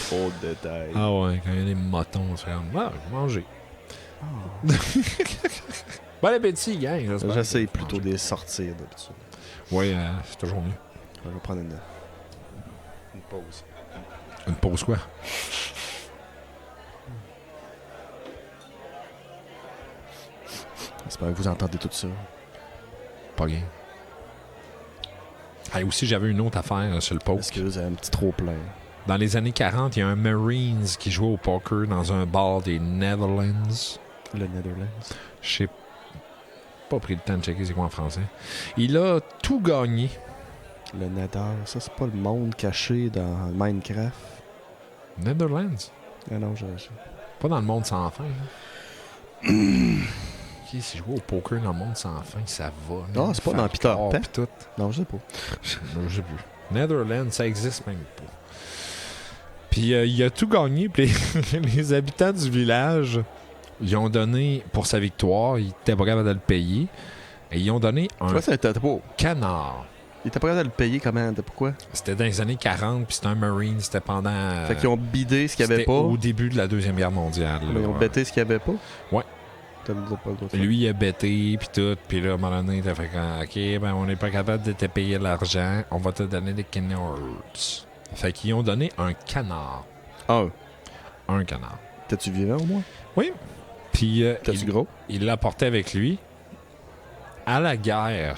Trop de détails. Ah ouais, quand il y a des motons, c'est comme, ah, manger. Bon appétit, gang. J'essaye plutôt de les sortir d'habitude. Oui, c'est toujours mieux. Je vais prendre une pause. Une pause quoi? J'espère que vous entendez tout ça. Pas bien. Ah, et aussi, j'avais une autre affaire sur le poker. Excuse, un petit trop plein. Dans les années 40, il y a un Marines qui jouait au poker dans un bar des Netherlands. Le Netherlands. Je sais pas pris le temps de checker c'est quoi en français. Il a tout gagné. Le Nether, ça c'est pas le monde caché dans Minecraft. Netherlands? Ah non, Pas dans le monde sans fin. Ok, si je joue au poker dans le monde sans fin, ça va. Non, c'est pas dans Peter Pan. Pis tout. Non, je sais pas. Je sais plus. Netherlands, ça existe même pas. Puis il a tout gagné. Puis les habitants du village, ils ont donné, pour sa victoire, il était pas capable de le payer. Et ils ont donné un canard. Il était pas capable de le payer comment? Pourquoi? C'était dans les années 40, puis c'était un Marine, c'était pendant... Fait qu'ils ont bidé ce qu'il n'y avait c'était pas. au début de la Deuxième Guerre mondiale. Mais ils ont bêté ce qu'il n'y avait pas? Ouais. T'as pas le droit de faire. Lui, il a bêté, puis tout. Puis là, à un moment donné, il a fait comme, OK, ben, on n'est pas capable de te payer l'argent. On va te donner des canards. Fait qu'ils ont donné un canard. Ah, Un canard. t'es-tu vivant au moins? Oui. Puis T'es-tu gros? il l'a porté avec lui à la guerre.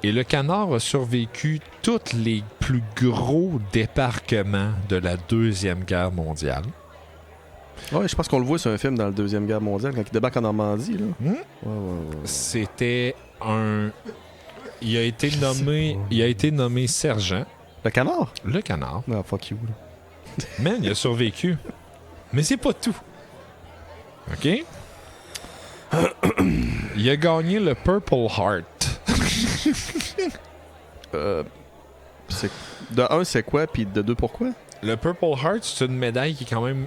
Et le canard a survécu tous les plus gros débarquements de la Deuxième Guerre mondiale. Ouais, je pense qu'on le voit sur un film dans la Deuxième Guerre mondiale quand il débarque en Normandie. Là. Ouais. C'était un... Il a été nommé sergent. Le canard? Le canard. Ah, fuck you. Là. Man, il a survécu. Mais c'est pas tout. OK? Il a gagné le Purple Heart. De un, c'est quoi? Puis de deux, pourquoi? Le Purple Heart, c'est une médaille qui est quand même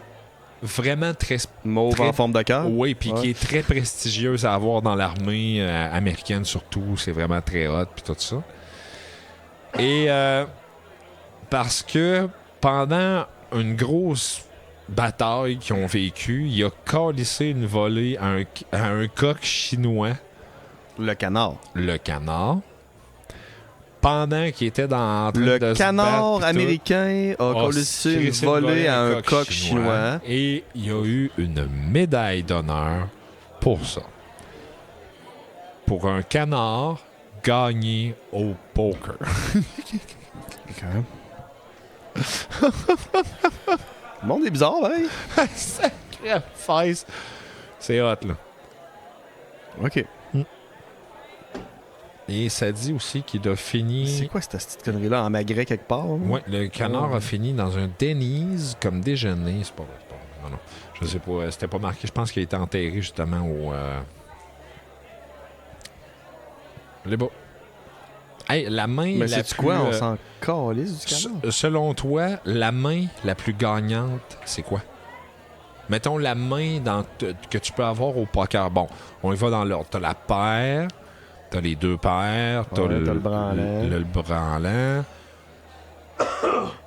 vraiment très... Mauve très- en forme de cœur? Oui, puis Ouais. qui est très prestigieuse à avoir dans l'armée américaine surtout. C'est vraiment très hot, puis tout ça. Et parce que pendant une grosse bataille qu'ils ont vécue, il a calissé une volée à un coq chinois, Le canard. le canard. pendant qu'il était en train Le de se canard battre, américain a collé une volée à un coq chinois. Et il y a eu une médaille d'honneur pour ça. Pour un canard gagné au poker. OK. Le monde est bizarre, hein? Sacrifice. C'est hot, là. OK. Et ça dit aussi qu'il a fini... C'est quoi cette petite connerie-là en magret quelque part? Hein? Oui, le canard a fini dans un Denny's comme déjeuner. C'est pas vrai. Non. Je sais pas. C'était pas marqué. Je pense qu'il a été enterré justement au... Les bas. Hey, la main Mais la c'est-tu plus... quoi? On s'en calisse du canard? Selon toi, la main la plus gagnante, c'est quoi? Mettons la main que tu peux avoir au poker. Bon, on y va dans l'ordre. T'as la paire, t'as les deux paires, t'as Ouais, t'as le branlant. le branlant.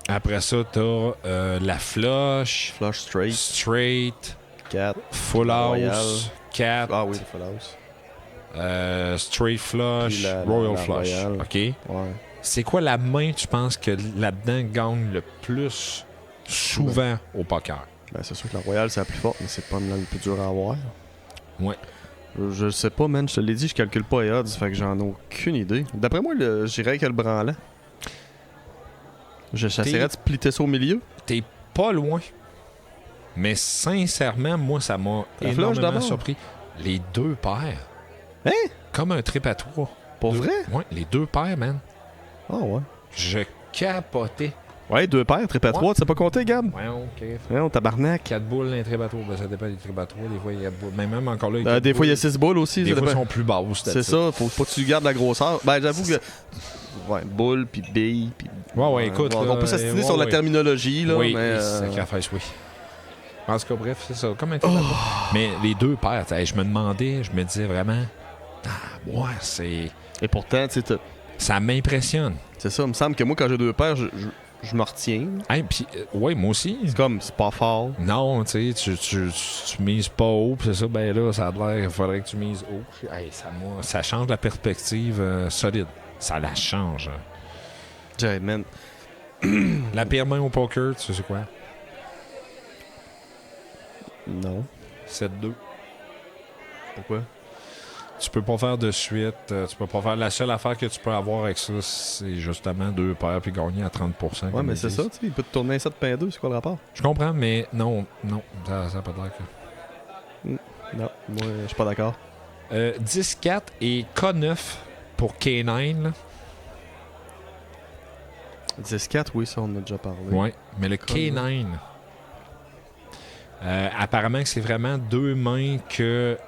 Après ça, t'as la flush, Flush straight, straight, 4. full Royal. house, cap, Ah oui, le full house. straight flush, Puis la royal flush. royale. OK? Ouais. C'est quoi la main, tu penses, que là-dedans gagne le plus souvent au poker? Ben, c'est sûr que la royale, c'est la plus forte, mais c'est pas le plus dur à avoir. Ouais. Je sais pas, man. Je te l'ai dit, je calcule pas les odds, fait que j'en ai aucune idée. D'après moi, j'irais avec le branlant. J'essaierais de splitter ça au milieu. T'es pas loin. Mais sincèrement, moi, ça m'a La flush énormément d'abord? surpris. Les deux paires. Hein? Comme un trip à trois. Pour vrai? Ouais, les deux paires, man. Ah ouais. Je capotais. Ouais, 2 paires, trip à 3, tu sais pas compter, Gab? Ouais, OK. Ouais, on tabarnak. 4 boules, un trip à trois. Ben, ça dépend des trip à trois. Des fois, il y a boules. Mais même encore là... Des fois, il y a 6 boules aussi. Des ça fois, ils dépend. sont plus basses. C'est ça, faut pas que tu gardes la grosseur. Ben, j'avoue que. Ouais, boule, puis bille, puis. Ouais, écoute. On peut s'astiner sur la terminologie, là. Oui, mais, sacrifice, oui. En tout cas, bref, c'est ça. Comme un trip à trois. Mais les deux paires, je me demandais, je me disais vraiment... Ah, ouais, c'est... Et pourtant, tu sais, Ça m'impressionne. c'est ça. Il me semble que moi, quand j'ai 2 paires, je me retiens. Hey, puis, ouais, moi aussi. C'est comme, c'est pas fort. Non, tu sais, tu mises pas haut, puis c'est ça, ben là, ça a l'air, il faudrait que tu mises haut. Hey, ça change la perspective solide. Ça la change. J'ai, man. La pire main au poker, tu sais c'est quoi? Non. 7-2. Pourquoi? Tu peux pas faire de suite. Tu peux pas faire. La seule affaire que tu peux avoir avec ça, c'est justement 2 paires puis gagner à 30%. Ouais, mais c'est ça, tu sais. Il peut te tourner un 7 pain 2, c'est quoi le rapport? Je comprends, mais non, ça n'a pas l'air que. Non, moi, je suis pas d'accord. 10-4 et K9 pour K9. Là. 10-4, oui, ça, on en a déjà parlé. Ouais, mais le K9. Apparemment que c'est vraiment 2 mains que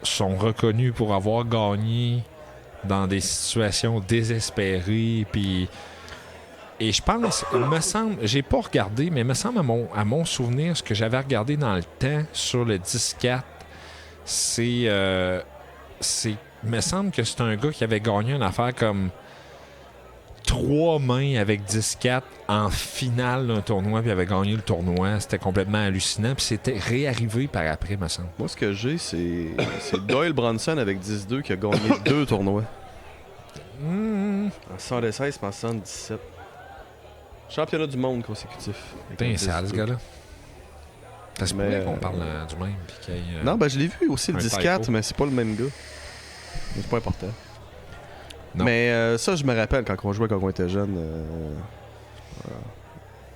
sont reconnues pour avoir gagné dans des situations désespérées. Puis, et je pense, il me semble, j'ai pas regardé, mais il me semble à mon souvenir, ce que j'avais regardé dans le temps sur le 10-4, c'est il me semble que c'est un gars qui avait gagné une affaire comme 3 mains avec 10-4 en finale d'un tournoi, puis il avait gagné le tournoi. C'était complètement hallucinant. Puis c'était réarrivé par après, me semble. Moi, ce que j'ai, c'est Doyle Bronson avec 10-2 qui a gagné 2 tournois. En 76 et en 77. Championnat du monde consécutif. Putain, c'est sale, ce gars-là. Ça se Mais, pourrait qu'on parle du même. Puis qu'il y ait, Non, ben je l'ai vu aussi le un 10-4, typo. mais c'est pas le même gars. Mais c'est pas important. Non. Mais ça, je me rappelle quand on jouait quand on était jeune.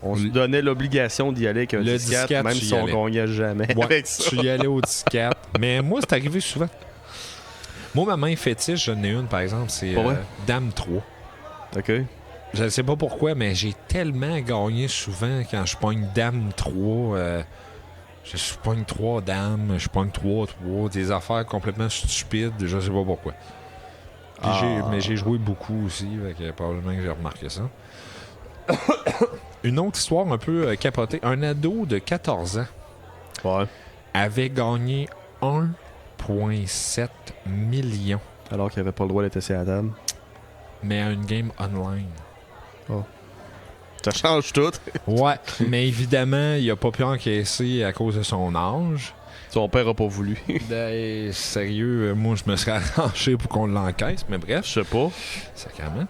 On se donnait l'obligation d'y aller avec un Le 10-4, 10-4, même tu y si on allais. gagnait jamais Ouais, avec ça. tu y allais au 10-4. Mais moi, c'est arrivé souvent. Moi, ma main fétiche, j'en ai une, par exemple, c'est Pas vrai? Dame 3. OK. Je ne sais pas pourquoi, mais j'ai tellement gagné souvent quand je pogne Dame 3. Je pogne 3 dames, je pogne 3-3, des affaires complètement stupides, je sais pas pourquoi. Puis mais j'ai joué beaucoup aussi, fait que probablement que j'ai remarqué ça. Une autre histoire un peu capotée. Un ado de 14 ans Ouais. avait gagné 1,7 million, Alors qu'il avait pas le droit d'être assis à la table. mais à une game online. Ça change tout. Ouais, mais évidemment, il a pas pu encaisser à cause de son âge. Son père a pas voulu. Ben, sérieux, moi, je me serais arrangé pour qu'on l'encaisse, mais bref. Je sais pas. Sacrément.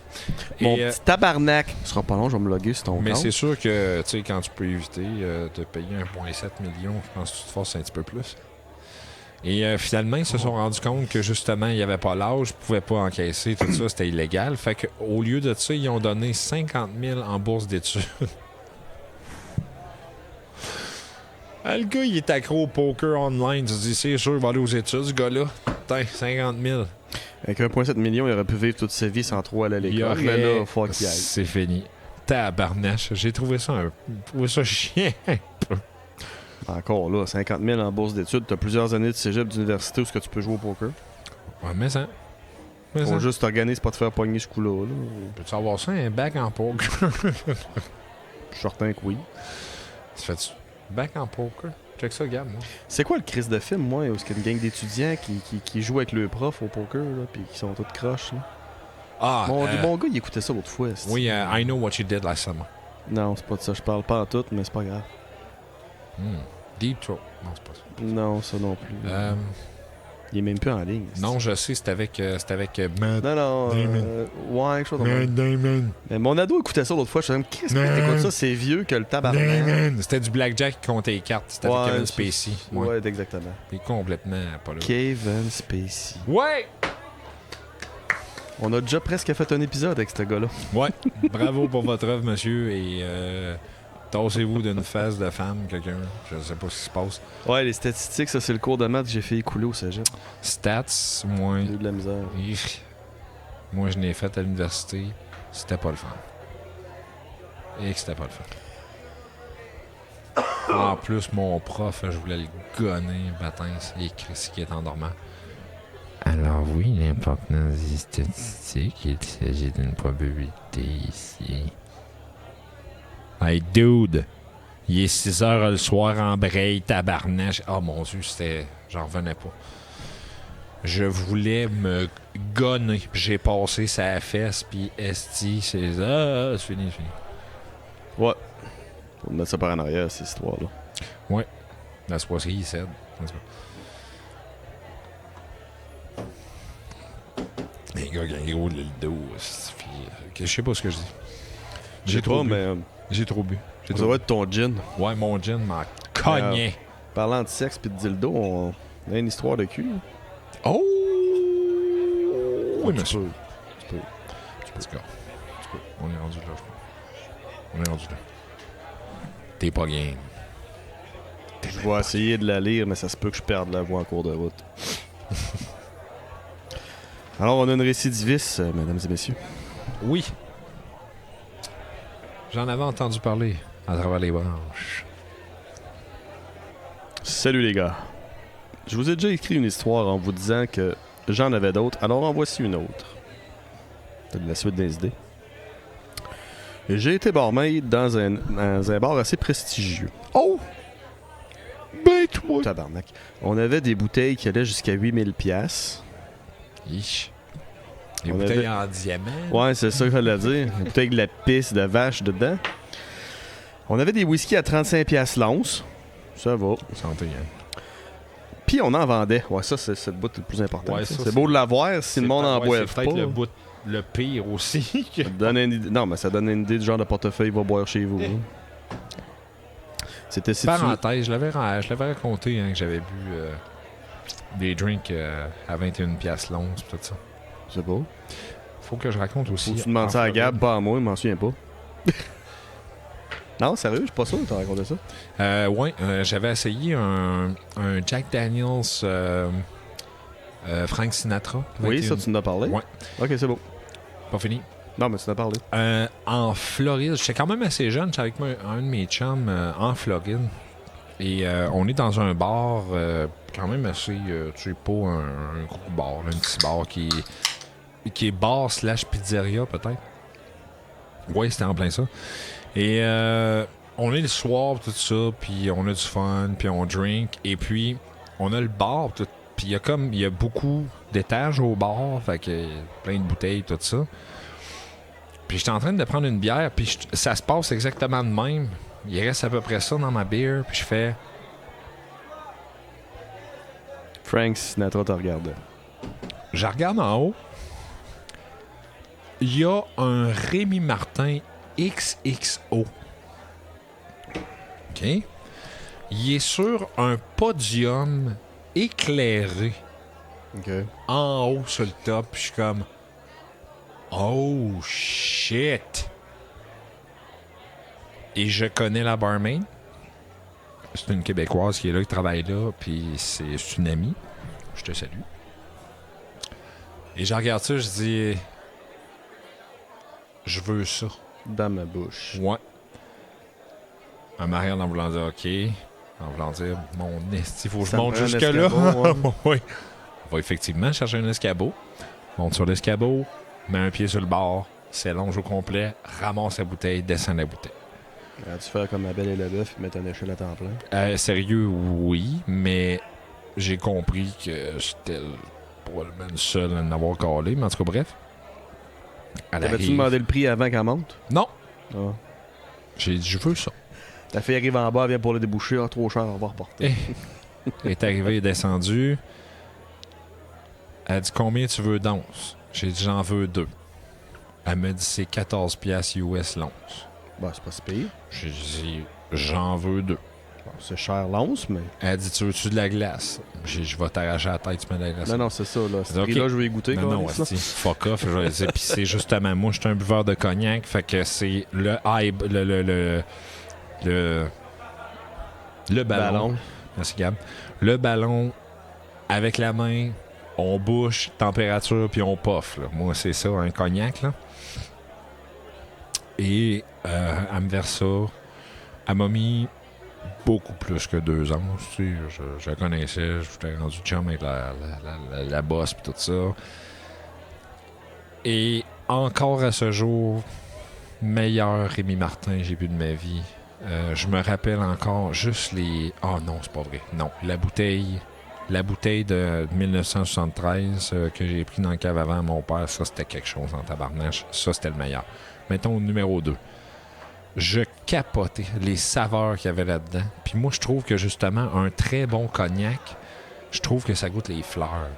Mon Et, petit tabarnak. Ce sera pas long, je vais me loguer sur ton mais compte. c'est sûr que, tu sais, quand tu peux éviter de payer 1,7 million, je pense que tu te forces un petit peu plus. Et finalement, ils se sont rendus compte que justement, il n'y avait pas l'âge, ils ne pouvaient pas encaisser, tout ça, c'était illégal. Fait qu'au lieu de ça, ils ont donné 50 000 en bourse d'études. Le gars, il est accro au poker online. Tu te dis, c'est sûr, il va aller aux études, ce gars-là. Putain, 50 000. Avec 1,7 million, il aurait pu vivre toute sa vie sans trop aller à Il l'école. aurait... Mais là, faut qu'il aille. C'est fini. Tabarnache. J'ai trouvé ça chiant. Encore là, 50 000 en bourse d'études. T'as plusieurs années de cégep d'université où est-ce que tu peux jouer au poker. Ouais, mais ça. Faut juste t'organiser pour pas te faire pogner ce coup-là. Là. Peux-tu avoir ça, un bac en poker? Je suis certain que oui. Tu fais-tu bac en poker? Check ça, regarde, moi. C'est quoi le crise de film, moi, où est-ce qu'il y a une gang d'étudiants qui jouent avec le prof au poker, là, puis qui sont tous croches, là? Ah, Mon gars, il écoutait ça l'autre fois. c'est- oui, I know what you did last summer. Non, c'est pas de ça. Je parle pas en tout, mais c'est pas grave. Deep Throat. Non, c'est pas ça. Non, ça non plus. Il est même plus en ligne. Non, je sais, c'était avec Matt Non, Damon. ouais, quelque chose comme ça. Damon. Mais mon ado écoutait ça l'autre fois. Je suis comme, qu'est-ce que t'écoutes ça? C'est vieux que le tabarnak. Damon. C'était du blackjack qui comptait les cartes. C'était avec Kevin Spacey. Ouais, exactement. Il est complètement pas là. Kevin Spacey. Ouais! On a déjà presque fait un épisode avec ce gars-là. Ouais. Bravo pour votre œuvre, monsieur. Et tassez-vous d'une face de femme, quelqu'un. Je sais pas ce qui se passe. Ouais, les statistiques, ça, c'est le cours de maths que j'ai fait écouler au cégep. Stats, moi. J'ai eu de la misère. Moi, je l'ai fait à l'université. C'était pas le fun. Et que c'était pas le fun. En plus, mon prof, je voulais le gonner, bâtin, c'est écrit qui est endormant. Alors oui, l'importance des statistiques, il s'agit d'une probabilité ici. Hey, dude! Il est 6 heures le soir en break, tabarnache. Oh mon Dieu, c'était... J'en revenais pas. Je voulais me gonner, puis j'ai passé sa fesse, puis esti, c'est... Ah, c'est fini, c'est fini. Ouais. Faut mettre ça par en arrière, cette histoire-là. Ouais. That's what he said. Les gars, un gros le dos. Je sais pas ce que je dis. J'ai trop, mais J'ai trop bu. ça doit être ton gin. Ouais, mon gin m'a cogné. Parlant de sexe pis de dildo, on a une histoire de cul. Oh! Oui, Tu monsieur. peux. Let's go. On est rendu là, je crois. On est rendu là. T'es pas game. Je vais essayer de la lire, mais ça se peut que je perde la voix en cours de route. Alors, on a une récidiviste, mesdames et messieurs. Oui. J'en avais entendu parler à travers les branches. Salut les gars. Je vous ai déjà écrit une histoire en vous disant que j'en avais d'autres, alors en voici une autre. C'est de la suite des idées. J'ai été barmaid dans un bar assez prestigieux. Oh! Bête-moi! Tabarnak. On avait des bouteilles qui allaient jusqu'à 8000 $. Les On bouteilles avait- en diamant. Ouais, c'est ça que j'allais dire. Des bouteilles avec de la pisse de vache dedans. On avait des whisky à 35 $ l'once. Ça va. Santé, hein. Puis on en vendait. Ouais, ça, c'est le bout le plus important. Ouais, ça. ça, C'est beau de l'avoir si le monde en boive C'est pas. peut-être le bout le pire aussi. Ça donne une idée- Non, mais ça donne une idée du genre de portefeuille va boire chez vous. hein. C'était situé... Parenthèse, je l'avais raconté hein, que j'avais bu des drinks à 21 $ l'once tout ça. Je sais pas. Faut que je raconte aussi. Faut que tu demandes ça à Gab, pas à moi, je m'en souviens pas. Non, sérieux, je suis pas sûr que t'as raconté ça. J'avais essayé un Jack Daniels Frank Sinatra. Oui, 21. ça, tu en as parlé. Ouais. Ok, c'est bon. Pas fini. Non, mais tu en as parlé. En Floride, j'étais quand même assez jeune, j'étais avec un de mes chums en Floride. Et on est dans un bar quand même assez, tu sais, pas un gros bar, là, un petit bar qui est bar / pizzeria peut-être. Ouais, c'était en plein ça. Et on est le soir, tout ça, puis on a du fun, puis on drink, et puis on a le bar, tout, puis il y a beaucoup d'étages au bar, fait que plein de bouteilles, tout ça. Puis j'étais en train de prendre une bière, puis ça se passe exactement de même. Il reste à peu près ça dans ma bière, puis je fais... Frank Sinatra te regardait. Je regarde en haut. Il y a un Rémi Martin XXO. OK? Il est sur un podium éclairé OK. en haut sur le top. Puis je suis comme... Oh, shit! Et je connais la barmaid. C'est une Québécoise qui est là, qui travaille là, puis c'est une amie. Je te salue. Et je regarde ça, je dis... Je veux ça. Dans ma bouche. Ouais. Un mariage en voulant dire OK. En voulant dire, mon esti, il faut que je Ça me monte prend un jusque-là. escabeau, hein. Oui. On va effectivement chercher un escabeau. Monte sur l'escabeau, met un pied sur le bord, s'élonge au complet, ramasse la bouteille, descend la bouteille. Tu fais comme la Belle et le Bœuf et mettre un échelle à temps plein? Sérieux, oui, mais j'ai compris que j'étais probablement le seul à en avoir calé, mais en tout cas, bref. Elle T'avais-tu arrive. demandé le prix avant qu'elle monte? Non, Ah. j'ai dit, je veux ça. Ta fille arrive en bas, elle vient pour le déboucher. Ah, trop cher, on va reporter. Elle est arrivée, elle est descendue. Elle a dit, combien tu veux d'onces? J'ai dit, j'en veux 2. Elle m'a dit, c'est 14 piastres US l'once. Bah, c'est pas si pire. J'ai dit, j'en veux 2. Bon, c'est cher l'once, mais... Elle a dit, tu veux-tu de la glace? J'ai dit, je vais t'arracher la tête, tu mets de la glace. Non, non, c'est ça, là. Ce Ok. prix-là, je vais y goûter, Non, non, câlisse, là. asti, fuck off. Je vais dire, puis c'est justement, moi, je suis un buveur de cognac, fait que c'est le ballon. Merci, Gab. Le ballon, avec la main, on bouche, température, puis on puff. Là. Moi, c'est ça, un cognac, là. Et elle me verse ça. Elle m'a mis beaucoup plus que 2 ans. Tu sais, je la connaissais, je t'ai rendu chum avec la bosse puis tout ça. Et encore à ce jour, meilleur Rémi Martin j'ai bu de ma vie. Je me rappelle encore juste les... Oh non, c'est pas vrai. Non, la bouteille de 1973 que j'ai pris dans le cave avant à mon père, ça c'était quelque chose en tabarnache. Ça c'était le meilleur. Mettons numéro 2. Je capotais les saveurs qu'il y avait là-dedans. Puis moi, je trouve que justement, un très bon cognac, je trouve que ça goûte les fleurs.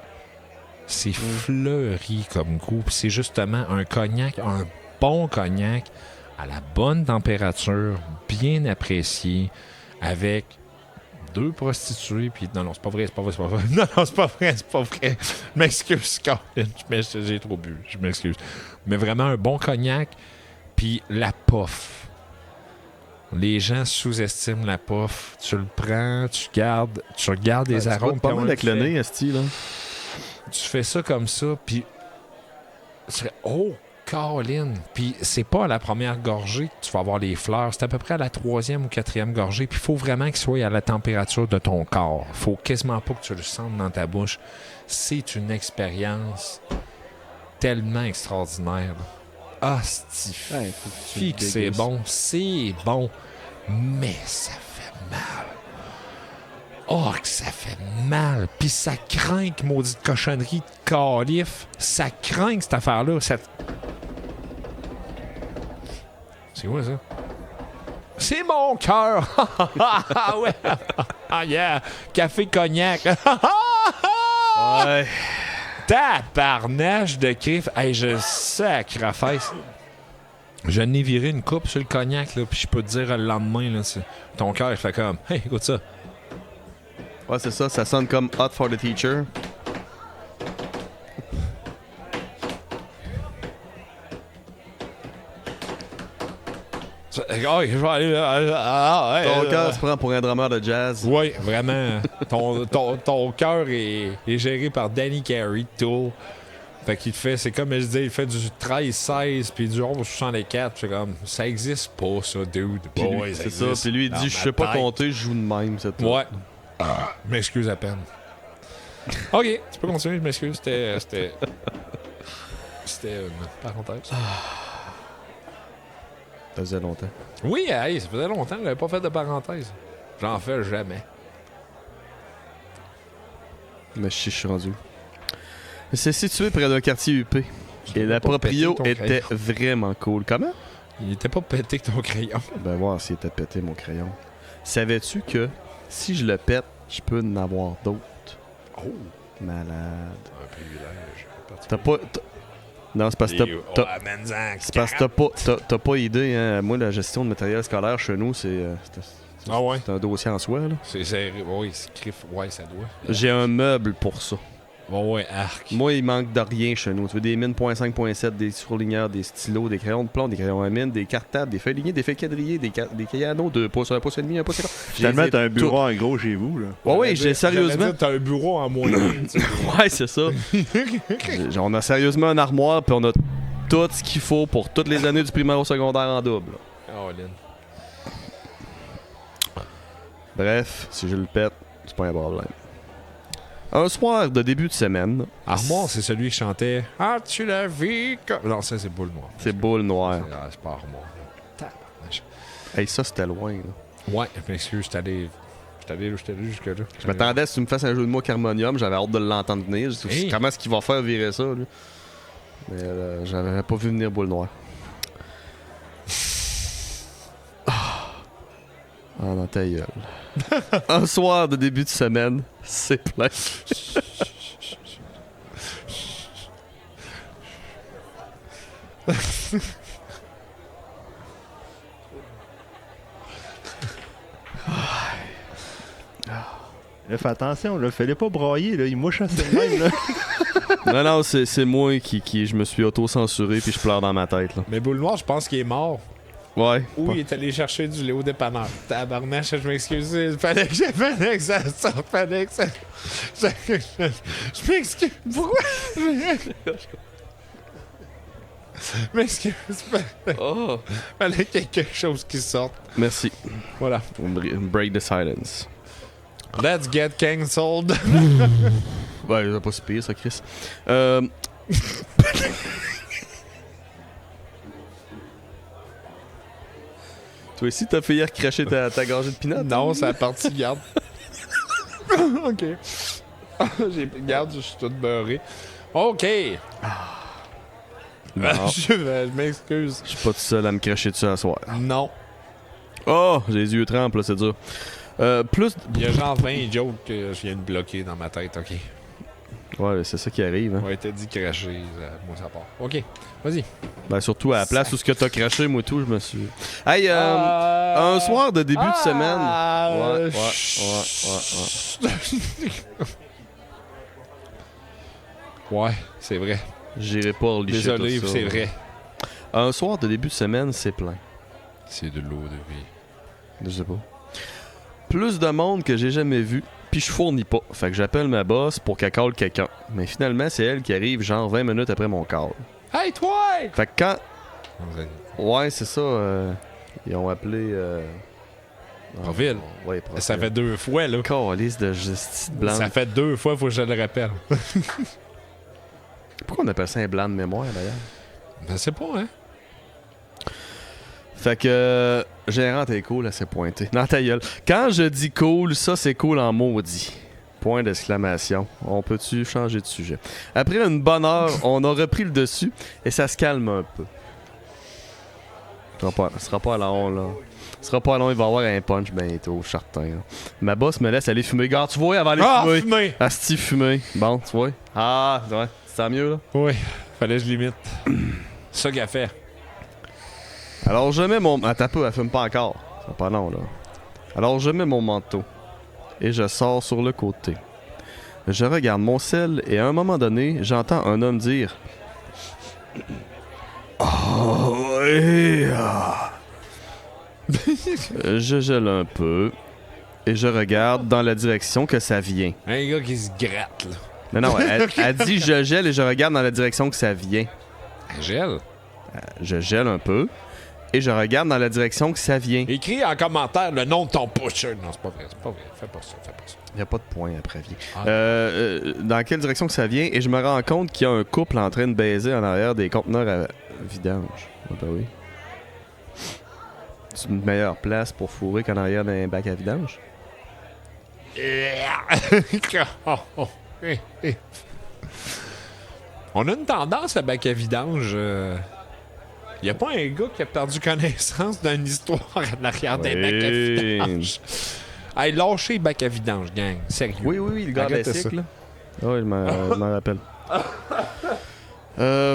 C'est fleuri comme goût. Puis c'est justement un cognac, un bon cognac, à la bonne température, bien apprécié, avec 2 prostituées. Puis non, c'est pas vrai, c'est pas vrai, c'est pas vrai. Non, c'est pas vrai, c'est pas vrai. Je m'excuse, Colin. J'ai trop bu. Je m'excuse. Mais vraiment un bon cognac. Puis la puff. Les gens sous-estiment la puff. Tu le prends, tu regardes les arômes. Pas mal avec le nez, esti, là. Tu fais ça comme ça, puis tu fais « Oh, Colin! » Puis c'est pas à la première gorgée que tu vas avoir les fleurs. C'est à peu près à la 3e ou 4e gorgée. Puis il faut vraiment qu'il soit à la température de ton corps. Faut quasiment pas que tu le sentes dans ta bouche. C'est une expérience tellement extraordinaire. Ah, Ouais, que c'est bon. C'est bon. Mais ça fait mal. Oh, que ça fait mal. Puis ça craint, maudite cochonnerie de calife. Ça craint, cette affaire-là. Ça... C'est quoi, ça? C'est mon cœur! Ah ouais! Ah yeah! Café cognac! Ouais. Tabarnache de crif! Hey, je sacrifice! Je n'ai viré une coupe sur le cognac, là, puis je peux te dire le lendemain, là, ton cœur, il fait comme, hey, écoute ça. Ouais, c'est ça. Ça sonne comme Hot for the Teacher. Oh, je vais aller. Ton cœur se prend pour un drummer de jazz. Oui, vraiment. Ton cœur est géré par Danny Carey, Tool. Fait qu'il te fait, c'est comme je dis, il fait du 13-16 puis du 11-64. C'est comme, ça existe pas, ça, dude. Puis lui, Ouais, c'est ça. existe Puis lui, il dans dit, je ma sais pas tête. compter, je joue de même, c'est tout. Ouais. M'excuse à peine. OK, tu peux continuer, je m'excuse. C'était une parenthèse. Ça faisait longtemps. Oui, hey, ça faisait longtemps que j'avais pas fait de parenthèse. J'en fais jamais. Mais je sais, je suis rendu. C'est situé près d'un quartier UP. Et la pas proprio péter ton était vraiment cool. Comment? Il était pas pété que ton crayon. Ben voir s'il était pété, mon crayon. Savais-tu que si je le pète, je peux en avoir d'autres? Oh! Malade. Un privilège. T'as pas... Non, c'est parce que t'as pas idée. Hein. Moi, la gestion de matériel scolaire chez nous, c'est un dossier en soi. Là. Oui, c'est crif. Ouais, ça doit. J'ai un meuble pour ça. Ouais, arc. Moi, il manque de rien chez nous. Tu veux des mines .5, .7, des surligneurs, des stylos, des crayons de plomb, des crayons à mine, des cartables, des feuilles lignées, des feuilles quadrillées, des cahiers à notes, 2 pouces, 1 pouce et demi, 1 pouce et demi. Finalement, t'as un bureau en gros chez vous, là. Ouais, j'ai sérieusement... T'as un bureau en moyen. Ouais, c'est ça. On a sérieusement un armoire, puis on a tout ce qu'il faut pour toutes les années du primaire au secondaire en double. Oh, Lynn. Bref, si je le pète, c'est pas un problème. Un soir de début de semaine... Armoire, c'est celui qui chantait « As-tu la vie comme... » Non, ça, c'est Boule Noire. C'est Boule Noire. C'est pas Armoire. Hey, ça, c'était loin, là. Ouais, je m'excuse, j'étais allé jusque-là. Je m'attendais à ce que tu me fasses un jeu de mots Carmonium, j'avais hâte de l'entendre venir. Hey. Comment est-ce qu'il va faire virer ça, lui? Mais j'avais pas vu venir Boule Noire. Ah, dans ta gueule. Un soir de début de semaine, c'est plein. Là, fais attention, là, fallait pas brailler, là, il mouche assez de même, là. Non, c'est moi qui je me suis auto-censuré puis je pleure dans ma tête, là. Mais Boule Noire, je pense qu'il est mort. Ouais. Ou il est allé chercher du lait au dépanneur. Tabarnache, je m'excuse. Fallait que ça sorte. Fallait que ça... Je m'excuse. Pourquoi? Je m'excuse. Oh. Fallait quelque chose qui sorte. Merci. Voilà. Break the silence. Let's get cancelled. Ouais, c'est pas si pire, ça, Chris. Toi aussi, t'as fait hier cracher ta gorgée de pinot? Non, c'est la partie garde. OK. Garde, je suis tout beurré. OK. Non. Je m'excuse. Je suis pas tout seul à me cracher dessus à soir. Non. Oh, j'ai les yeux trempes, là, c'est dur. Plus... Il y a genre 20 jokes que je viens de bloquer dans ma tête. OK. Ouais, c'est ça qui arrive, hein. Ouais, t'as dit cracher. Moi, ça part. OK. Vas-y. Ben, surtout à la place où ce que t'as craché, moi, tout, je me suis... Hey, un soir de début de semaine... Ouais, c'est vrai. J'irai pas relicher Désolé, tout ça. c'est vrai. Un soir de début de semaine, c'est plein. C'est de l'eau de vie. Je sais pas. Plus de monde que j'ai jamais vu, puis je fournis pas. Fait que j'appelle ma boss pour qu'elle call quelqu'un. Mais finalement, c'est elle qui arrive genre 20 minutes après mon call. Hey, toi! Fait que quand... Ouais, c'est ça. Ils ont appelé... Proville. Ouais, Proville. Ça fait 2 fois, là. Calice de justice blanc. Ça fait 2 fois, faut que je le rappelle. Pourquoi on appelle ça un blanc de mémoire, d'ailleurs? Je sais pas, hein? Fait que... Gérante est cool, elle s'est pointée. Dans ta gueule. Quand je dis cool, ça c'est cool en maudit. Point d'exclamation. On peut-tu changer de sujet? Après une bonne heure, on a repris le dessus et ça se calme un peu. Ce sera pas long, là. Ce sera pas long, il va y avoir un punch bientôt, certain. Là. Ma boss me laisse aller fumer. Garde, tu vois, elle va aller fumer. Asti fumer. Bon, tu vois. Ah, ouais. C'est mieux, là? Oui. Fallait que je limite. C'est ça qu'elle fait. Alors, je mets mon... Attends peu, elle fume pas encore. C'est pas long, là. Alors, je mets mon manteau et je sors sur le côté. Je regarde mon sel et à un moment donné, j'entends un homme dire... Oh, oui, ah. Je gèle un peu et je regarde dans la direction que ça vient. Un gars qui se gratte, là. Non, elle dit je gèle et je regarde dans la direction que ça vient. Un gel? Je gèle un peu et je regarde dans la direction que ça vient. Écris en commentaire le nom de ton pusher. Non, c'est pas vrai, Fais pas ça. Il n'y a pas de point après vient. Ah. Dans quelle direction que ça vient? Et je me rends compte qu'il y a un couple en train de baiser en arrière des conteneurs à vidange. Ah ben oui. C'est une meilleure place pour fourrer qu'en arrière d'un bac à vidange? On a une tendance à bac à vidange. Y a pas un gars qui a perdu connaissance d'une histoire en arrière d'un bac à vidange. Hey, lâchez bac à vidange, gang. Sérieux. Oui, le gars Arrêtez basic, ça. là. Oui, je m'en rappelle.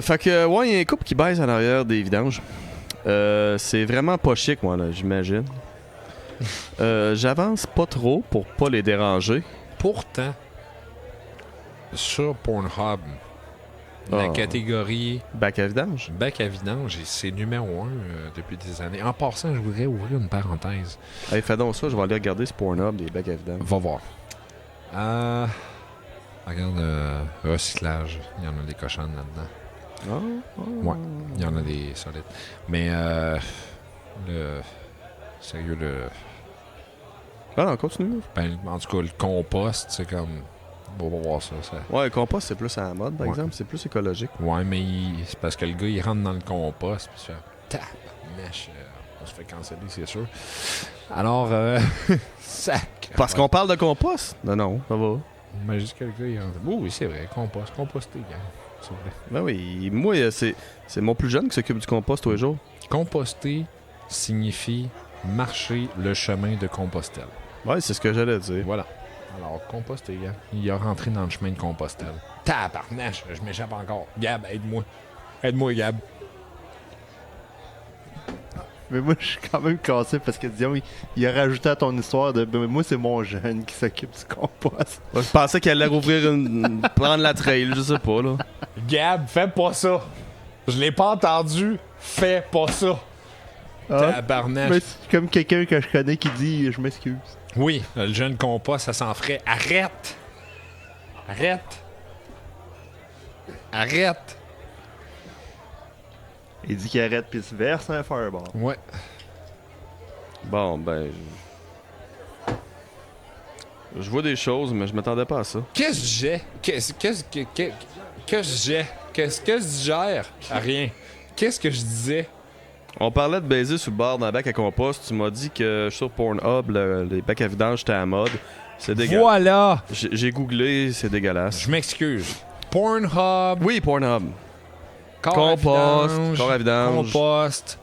Fait que, ouais, il y a un couple qui baise en arrière des vidanges. C'est vraiment pas chic, moi, là, j'imagine. J'avance pas trop pour pas les déranger. Pourtant, sur Pornhub, la Ah. catégorie Bac à vidange? bac à vidange, c'est numéro 1 depuis des années. En passant, je voudrais ouvrir une parenthèse. Hey, fais donc ça, je vais aller regarder ce Pornhub des bacs à vidange. Va voir. Regarde, recyclage. Il y en a des cochonnes là-dedans. Ouais, il y en a des solides. Mais, sérieux, Ah non, continue. en tout cas, le compost, c'est comme... On va voir ça. Ouais, le compost, c'est plus à la mode, par Ouais. exemple. C'est plus écologique. Ouais, mais c'est parce que le gars, il rentre dans le compost, puis il se fait tap, mèche, on se fait canceller, c'est sûr. Alors, sac. Parce qu'on parle de compost? Non, ça va. Mais juste que le gars, il rentre. Oui, c'est vrai, composter, gars. C'est vrai. Ben oui, moi, c'est mon plus jeune qui s'occupe du compost tous les jours. Composter signifie marcher le chemin de Compostelle. Ouais, c'est ce que j'allais dire. Voilà. Alors, composter, gars. Il a rentré dans le chemin de Compostelle. Tabarnache, je m'échappe encore. Gab, aide-moi. Aide-moi, Gab. Mais moi, je suis quand même cassé parce que, disons, il a rajouté à ton histoire de. Ben, moi, c'est mon jeune qui s'occupe du compost. Je pensais qu'elle allait rouvrir prendre la trail, je sais pas, là. Gab, fais pas ça. Je l'ai pas entendu. Fais pas ça. Tabarnache. Mais c'est comme quelqu'un que je connais qui dit je m'excuse. Oui, le jeune compost, ça s'en ferait. Arrête. Arrête. Arrête. Il dit qu'il arrête puis il se verse un fireball. Ouais. Bon, ben... Je vois des choses, mais je m'attendais pas à ça. Qu'est-ce que j'ai? Qu'est-ce que je digère? Rien. Qu'est-ce que je disais? On parlait de baiser sur le bord d'un bac à compost. Tu m'as dit que sur Pornhub, les bacs à vidange étaient à la mode. C'est dégueulasse. Voilà! J'ai googlé, c'est dégueulasse. Je m'excuse. Pornhub, Oui, Pornhub. corps à Compost, vidange, corps à vidange. compost.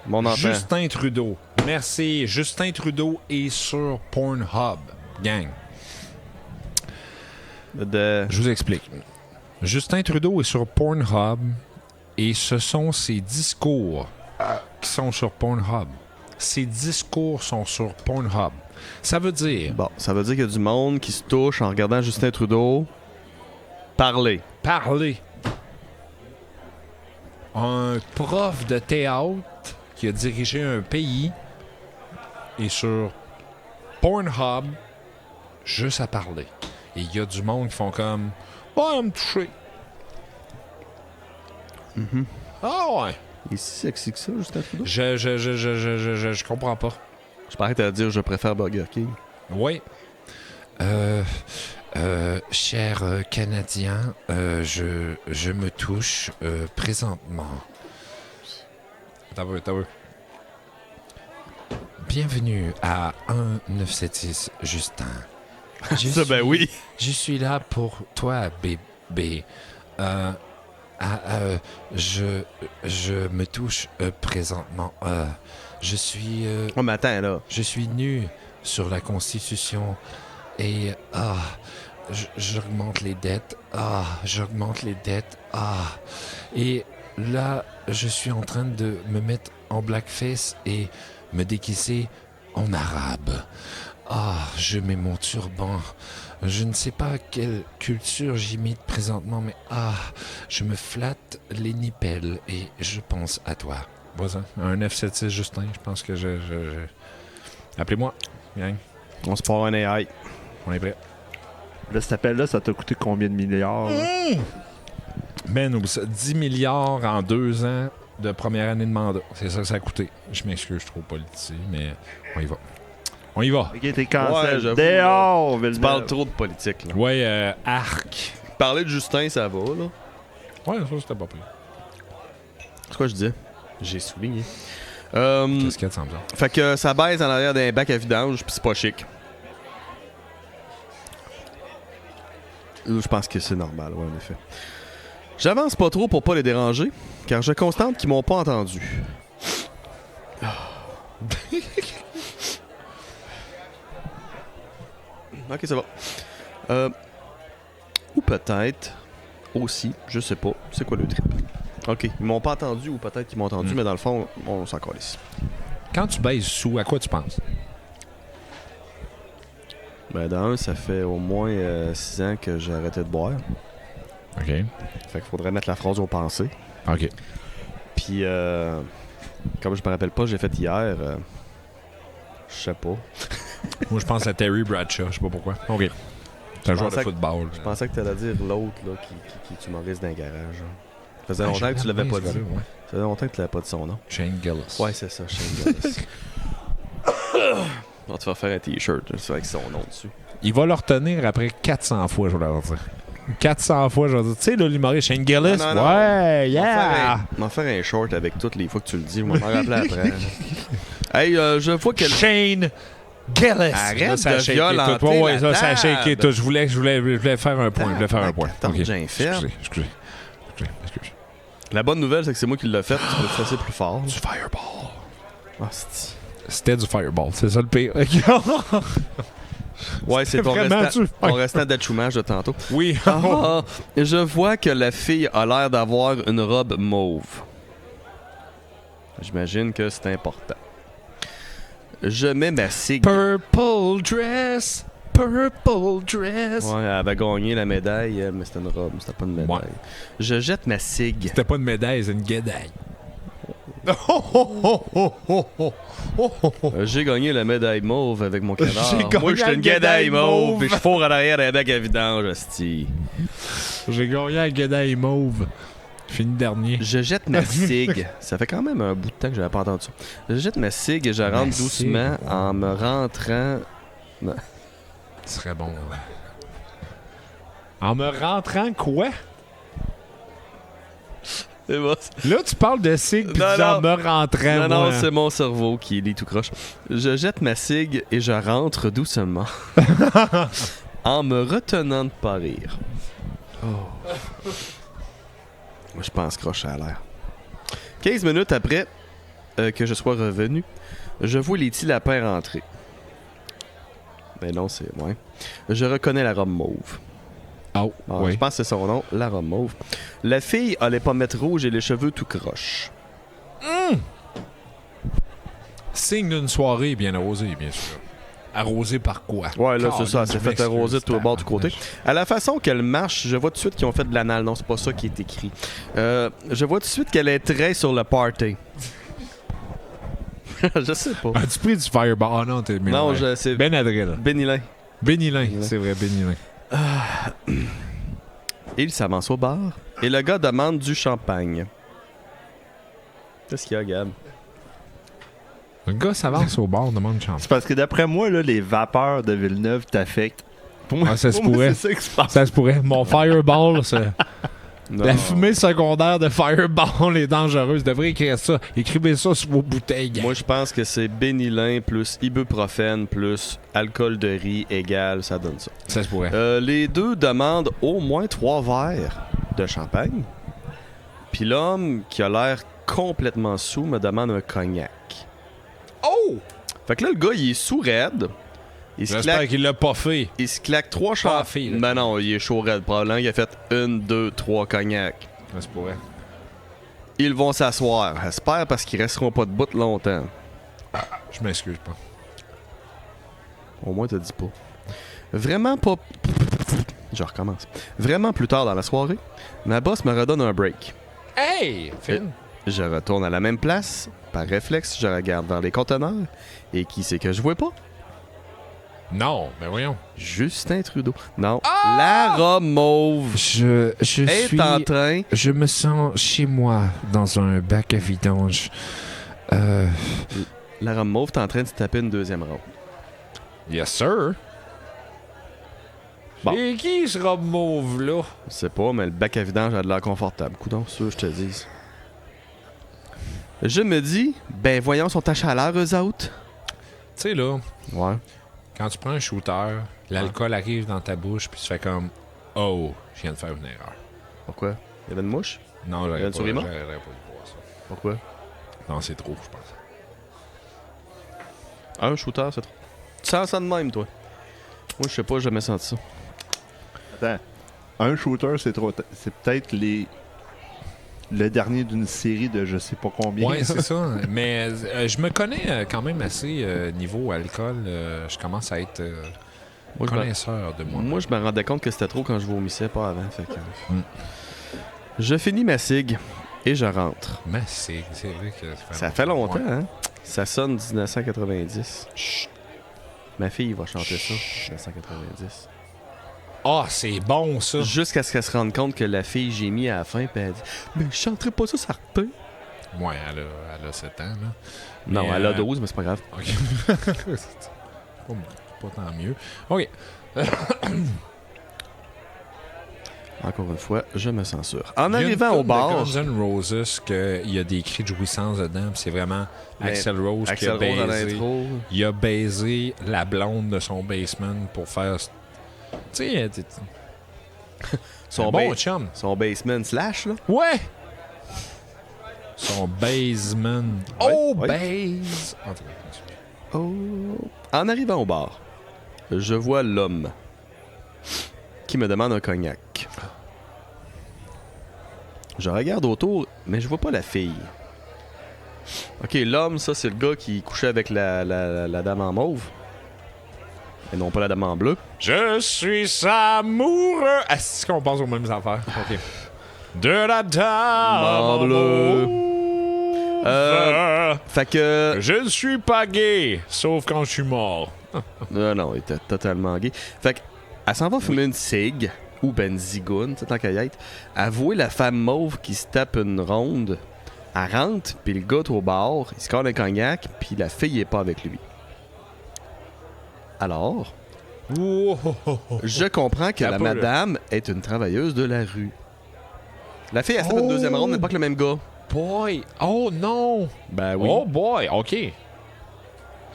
Mon enfant. Justin Trudeau. Merci. Justin Trudeau est sur Pornhub. Gang. Je vous explique. Justin Trudeau est sur Pornhub et ce sont ses discours qui sont sur Pornhub. Ses discours sont sur Pornhub. Ça veut dire Bon, ça veut dire qu'il y a du monde qui se touche en regardant Justin Trudeau parler. parler. Un prof de théâtre qui a dirigé un pays est sur Pornhub juste à parler. Et il y a du monde qui font comme « Ouais, me toucher. Ah ouais. Il est si sexy que ça, Justin Trudeau. Je comprends pas. Je parais à dire je préfère Burger King. Oui. Cher Canadien, je me touche présentement. T'as vu. Bienvenue à 1976 Justin. Ça, ben oui. Je suis là pour toi, bébé. Je me touche présentement. Je suis Oh, mais attends, là. je suis nu sur la Constitution et j'augmente les dettes. J'augmente les dettes. Et là, je suis en train de me mettre en blackface et me déguiser en arabe. Je mets mon turban. Je ne sais pas quelle culture j'imite présentement, mais je me flatte les nippels et je pense à toi. Voisin, un F76 Justin, je pense que je... Appelez-moi, gang. On se part un AI. On est prêt. Là, cet appel-là, ça t'a coûté combien de milliards? Là? Ben, oublie ça. 10 milliards en 2 ans de première année de mandat. C'est ça que ça a coûté. Je m'excuse, je suis trop politique, mais on y va. On y va. Ok, t'es cancel. Ouais, j'avoue, Dehors, Tu Villeneuve. parles trop de politique, là. Ouais, arc. Parler de Justin, ça va, là. Ouais, ça, c'était pas pire. C'est quoi je disais? J'ai souligné. Qu'est-ce qu'il y a de semble? Fait que ça baise en arrière d'un bac à vidange, puis c'est pas chic. Je pense que c'est normal, ouais, en effet. J'avance pas trop pour pas les déranger, car je constate qu'ils m'ont pas entendu. Ok, ça va. Ou peut-être aussi, je sais pas, c'est quoi le trip. Ok, ils m'ont pas entendu ou peut-être qu'ils m'ont entendu, mais dans le fond, on s'en calisse. Quand tu baises sous, à quoi tu penses? Ben, d'un, ça fait au moins 6 ans que j'ai arrêté de boire. OK. Fait qu'il faudrait mettre la phrase aux pensées. OK. Puis, comme je me rappelle pas, j'ai fait hier. Je sais pas. Moi, je pense à Terry Bradshaw. Je sais pas pourquoi. OK. C'est un joueur de pensais que- football. Je pensais que t'allais dire l'autre là, qui est humoriste d'un garage. Ça faisait longtemps que tu l'avais pas dit. Ça faisait longtemps que tu l'avais pas dit son nom. Shane Gillis. Ouais, c'est ça, Shane Gillis. On va te faire faire un t-shirt avec son nom dessus. Il va le retenir après 400 fois, je vais leur dire. 400 fois, je vais dire. Tu sais, là, l'humoriste Shane Gillis? Non, non, non. Ouais, yeah! On va faire un short avec toutes les fois que tu le dis. Je vais m'en rappeler après. Hey, je vois qu'elle. Shane Gillis! Arrête Là, ça a de shaké violenter tout. Ouais, la ça a shaké table. tout. Je voulais faire un point. Je voulais faire un point. Attends, OK. j'ai fait. Excusez. La bonne nouvelle, c'est que c'est moi qui l'ai fait. Tu peux te fesser plus fort. Du fireball. Ah, c'est... C'était du fireball. C'est ça le pire. Ouais, c'est ton vraiment restant, du ton restant d'achumage de tantôt. Oui. Ah, je vois que la fille a l'air d'avoir une robe mauve. J'imagine que c'est important. Je mets ma cigue. Purple dress. Purple dress. Ouais, elle avait gagné la médaille, elle, mais c'était une robe, c'était pas une médaille. Ouais. Je jette ma cigue. C'était pas une médaille, c'est une guédaille. J'ai gagné la médaille mauve avec mon canard. J'ai gagné Moi, j'étais la une guédaille médaille mauve, mauve. puis je fourre à l'arrière d'un bac à vidange, hostie. J'ai gagné la guédaille mauve. Fini dernier. Je jette ma cigue. Ça fait quand même un bout de temps que j'avais pas entendu ça. Je jette ma cigue et je rentre doucement cigue, ouais. en me rentrant. Ce serait bon. En me rentrant quoi? C'est bon. Là, tu parles de cigue pis Non, tu dis en non. me rentrant, Non, moi. non, c'est mon cerveau qui lit tout croche. Je jette ma cigue et je rentre doucement en me retenant de pas rire. Moi, je pense croche à l'air. 15 minutes après que je sois revenu, je vois les petits lapins rentrer. Ben non, c'est... Ouais. Je reconnais la robe mauve. Oh, Ah, oui. Je pense que c'est son nom, la robe mauve. La fille a les pommettes rouges et les cheveux tout croches. Signe d'une soirée bien arrosée, bien sûr. Arrosée par quoi? Ouais, là, c'est ça. Elle Je s'est fait m'excuse, arroser de tout le bord du côté. tabarnak. À la façon qu'elle marche, je vois tout de suite qu'ils ont fait de l'anal. Non, c'est pas ça qui est écrit. Je vois tout de suite qu'elle est très sur le party. Je sais pas. As-tu pris du fireball? Ah non, t'es... Non, c'est Benadryl. Benilin. Benilin, c'est vrai, Benilin. Il s'avance au bar et le gars demande du champagne. Qu'est-ce qu'il y a, Gab? Le gars s'avance au bar, demande chance. C'est parce que d'après moi, là, les vapeurs de Villeneuve t'affectent. Pour moi, Ah, ça se pour moi, pourrait. c'est ça qui se passe. Ça se pourrait. Mon fireball, c'est... Non. La fumée secondaire de fireball est dangereuse. Vous devrez écrire ça. Écrivez ça sur vos bouteilles. gars. Moi, je pense que c'est Benilin plus ibuprofène plus alcool de riz égale, ça donne ça. Ça se pourrait. Les deux demandent au moins 3 verres de champagne. Puis l'homme, qui a l'air complètement sous, me demande un cognac. Oh! Fait que là, le gars, il est sous raide. Il se J'espère claque, qu'il l'a pas fait. il se claque 3 Pas champagnes. fait, là. Ben non, il est chaud raide. Probablement qu'il a fait 1, 2, 3 cognacs. Ça se pourrait. Ils vont s'asseoir. J'espère parce qu'ils resteront pas debout longtemps. Je m'excuse pas. Au moins, te dis pas. Vraiment pas... Je recommence. Vraiment plus tard dans la soirée, ma boss me redonne un break. Hey! Finn! Je retourne à la même place. Par réflexe, je regarde vers les conteneurs. Et qui c'est que je vois pas? Non, ben voyons. Justin Trudeau. Non. La robe mauve Je est en train... Je me sens chez moi dans un bac à vidange. La robe mauve est en train de se taper une deuxième robe. Yes, sir. Bon. Et qui ce robe mauve là? Je sais pas, mais le bac à vidange a de l'air confortable. Coudon, ça, je te dis. Je me dis, ben voyons, sont à chaleur, eux autres. Tu sais là, Ouais. quand tu prends un shooter, l'alcool arrive dans ta bouche puis tu fais comme oh, je viens de faire une erreur. Pourquoi? Il y avait une mouche? Non, j'aurais Yann pas, Sourima? j'aurais pas dû voir ça. Pourquoi? Non, c'est trop, je pense. Un shooter, c'est trop. Tu sens ça de même, toi? Moi, je sais pas, j'ai jamais senti ça. Attends. un shooter, c'est trop. C'est peut-être le dernier d'une série de je sais pas combien. Ouais, c'est ça. Mais je me connais quand même assez niveau alcool. Je commence à être Moi, je me- connaisseur de moi. Moi, je me rendais compte que c'était trop quand je vomissais, pas avant. Fait que... Je finis ma cig et je rentre. Mais c'est vrai que Ça fait longtemps, Ouais. hein? Ça sonne 1990. Chut. Ma fille va chanter ça, 1990. Ah, c'est bon, ça. Jusqu'à ce qu'elle se rende compte que la fille j'ai mis à la fin, puis elle dit « Mais je chanterai pas ça, ça repart. Ouais, elle a 7 ans, là. » Non, Mais, elle a 12, mais c'est pas grave. OK. pas tant mieux. OK. Encore une fois, je me censure. En Il y a une arrivant au toune bar... de Guns N' Roses, qu'il y a des cris de jouissance dedans, puis c'est vraiment Mais Axl Rose qui Axl a Rose dans baisé. l'intro. Il a baisé la blonde de son basement pour faire. Tu sais, Son, bon ba- chum. son basement slash, là. Ouais! Son basement. Ouais, Oh, ouais. base! En tout cas, Oh. En arrivant au bar, je vois l'homme qui me demande un cognac. Je regarde autour, mais je vois pas la fille. Ok, l'homme, ça, c'est le gars qui couchait avec la dame en mauve. Et non pas la dame en bleu. Je suis amoureux. Ah, c'est qu'on pense aux mêmes affaires. OK. De la dame En bleu. mauve. Fait que... Je ne suis pas gay, sauf quand je suis mort. Non, il était totalement gay. Fait que, elle s'en va fumer une cig, ou benzigoune, tant qu'à y être. Avouer la femme mauve qui se tape une ronde. Elle rentre, puis le gars est au bar, il se colle un cognac, puis la fille est pas avec lui. Alors, je comprends que T'as la pas le- madame est une travailleuse de la rue. La fille, elle se tape une Oh! deuxième ronde, mais pas que le même gars. Boy! Oh non! Ben oui. Oh boy! OK.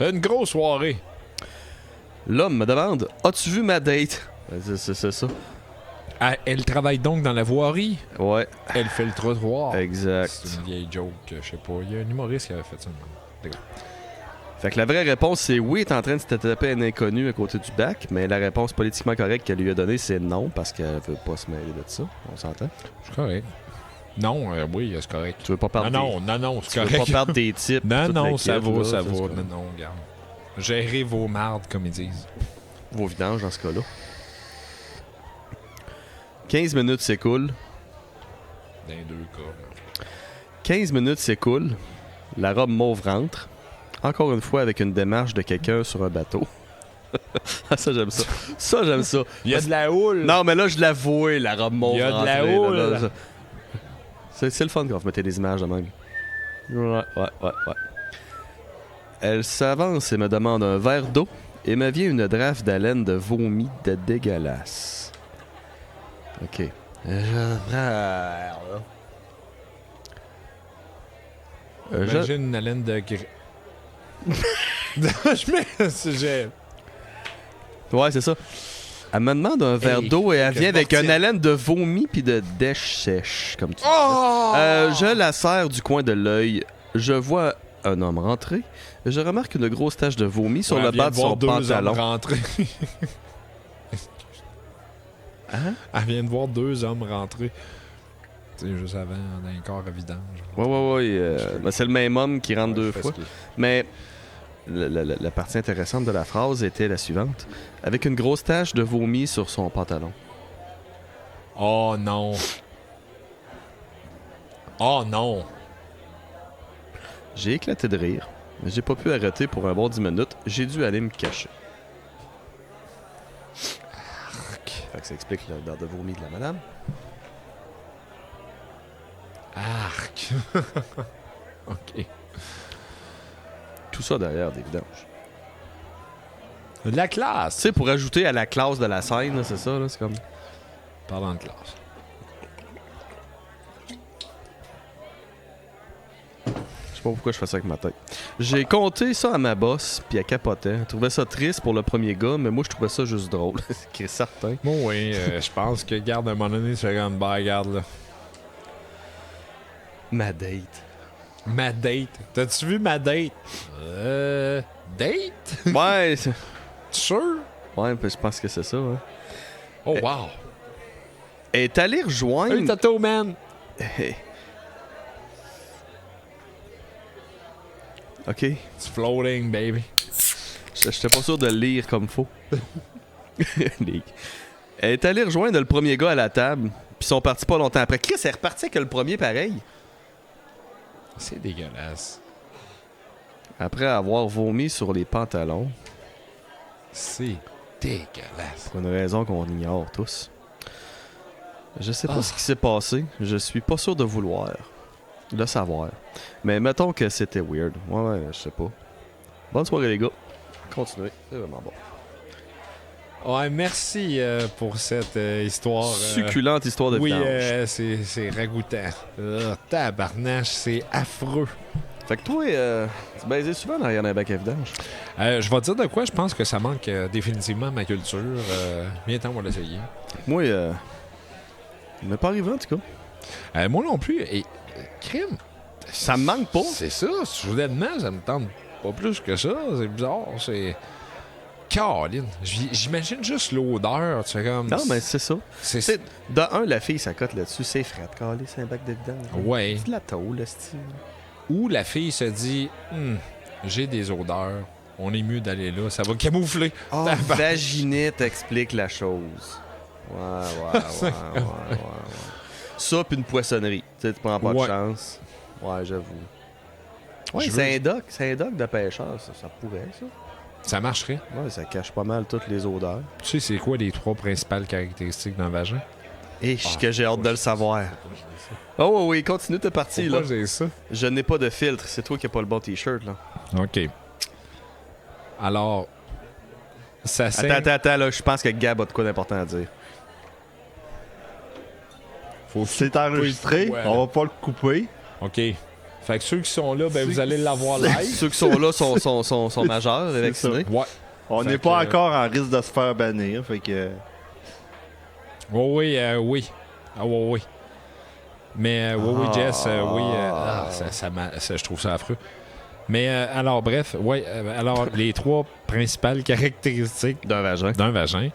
Une grosse soirée. L'homme me demande, as-tu vu ma date? C'est ça. Ah, elle travaille donc dans la voirie. Ouais, Elle fait le trottoir. exact. C'est une vieille joke, je sais pas. Il y a un humoriste qui avait fait ça. Fait que la vraie réponse, c'est oui, elle est en train de se taper un inconnu à côté du bac, mais la réponse politiquement correcte qu'elle lui a donnée, c'est non, parce qu'elle veut pas se mêler de ça. On s'entend? C'est correct. Non, oui, c'est correct. Tu veux pas perdre Non, tu c'est veux correct. pas perdre tes types. Non, toute non, la ça kit, va, là, ça c'est va. correct. Non, non, regarde. Gérez vos mardes, comme ils disent. Vos vidanges dans ce cas-là. 15 minutes s'écoulent. Dans les deux cas. 15 minutes s'écoulent. La robe mauve rentre. Encore une fois avec une démarche de quelqu'un sur un bateau. Ah, ça, j'aime ça. Ça, j'aime ça. Il y a de la houle. Non, mais là, je l'avoue, la robe mauve Il y a de la rentrée, là, houle. là, c'est le fun quand vous mettez des images de même. Ouais. Elle s'avance et me demande un verre d'eau et me vient une draft d'haleine de vomi de dégueulasse. OK. Je prends un verre, là. Imagine une haleine de Ouais, c'est ça. Elle me demande un verre Hey, d'eau et elle que vient avec sportif. une haleine de vomi puis de dèche sèche, comme tu dis. Oh! Je la serre du coin de l'œil. Je vois un homme rentrer. Je remarque une grosse tache de vomi sur le bas de son pantalon. Hein? Elle vient de voir 2 hommes rentrer. Tu sais, juste avant, dans un corps à vidange. Ouais. Ben, c'est le même homme qui rentre Ouais, deux je fais fois. ce qu'il- Mais la partie intéressante de la phrase était la suivante. Avec une grosse tache de vomi sur son pantalon. Oh non. Oh non. J'ai éclaté de rire. Mais j'ai pas pu arrêter pour un bon 10 minutes. J'ai dû aller me cacher. Fait que ça explique l'odeur de vomi de la madame. Arc. OK. Tout ça derrière des vidanges. De la Tu classe. sais, pour ajouter à la classe de la scène, là, c'est ça, là, c'est comme... Parlant de classe. Je sais pas pourquoi je fais ça avec ma tête. J'ai compté ça à ma boss, puis elle capotait. Elle trouvait ça triste pour le premier gars, mais moi, je trouvais ça juste drôle. C'est certain. Bon, oui, je pense que, garde, à un moment donné, c'est comme, bah, regarde, là. Ma date. Ma date. T'as-tu vu ma date? Date? Ouais, Tu sûr? ouais, puis je pense que c'est ça. Hein. Oh, wow. Elle est allée Hey, rejoindre... Tato, man! OK. It's floating, baby. J'étais pas sûr de le lire comme faut. Elle est allée rejoindre le premier gars à la table, puis ils sont partis pas longtemps après. Chris est reparti avec le premier pareil. C'est dégueulasse. Après avoir vomi sur les pantalons. C'est dégueulasse. Pour une raison qu'on ignore tous. Je sais pas ce qui s'est passé. Je suis pas sûr de vouloir le savoir. Mais mettons que c'était weird. Ouais, je sais pas. Bonne soirée les gars. Continuez. C'est vraiment bon. Ouais, merci pour cette histoire. Succulente histoire de Oui, vidange. c'est ragoûtant. Tabarnache, c'est affreux. Fait que toi, tu baisais souvent derrière un bac à vidange. Je vais te dire de quoi, je pense que ça manque définitivement à ma culture. Bien temps, on va l'essayer. Moi, il m'est pas arrivé en tout cas. Moi non plus. Et crime, Ça me manque pas. c'est ça. Soudainement, ça me tente pas plus que ça. C'est bizarre. C'est. Caroline. J'imagine juste l'odeur. Tu fais comme. Non, mais c'est ça. C'est. C'est, de un, la fille, ça cote là-dessus. C'est frais. Calé, c'est un bac de vidange. Ouais. C'est de la tôle, le style. Où la fille se dit j'ai des odeurs. On est mieux d'aller là. Ça va camoufler. Oh, vaginite explique la chose. Ouais. Ça, puis une poissonnerie. Tu sais, tu prends pas de Ouais. chance. Ouais, j'avoue. Ouais, Je c'est un dock de pêcheur, ça pourrait, ça. Ça marcherait. Ouais, ça cache pas mal toutes les odeurs. Tu sais, c'est quoi les 3 principales caractéristiques d'un vagin? Et que j'ai hâte de le savoir. Oh oui, continue, t'es parti, là. Pourquoi j'ai ça? Je n'ai pas de filtre, c'est toi qui n'as pas le bon t-shirt, là. OK. Alors, ça saigne... Attends, là, je pense que Gab a de quoi d'important à dire. C'est enregistré, Ouais, on va pas le couper. OK. Fait que ceux qui sont là, ben vous allez l'avoir live. Ceux qui sont là sont majeurs et vaccinés. Ouais. On Fait n'est pas que- encore en risque de se faire bannir, fait que... Oui. Ah, oui. Mais oui, Jess, oui. Je trouve ça affreux. Mais alors, bref, ouais. Alors, les 3 principales caractéristiques D'un vagin. d'un vagin,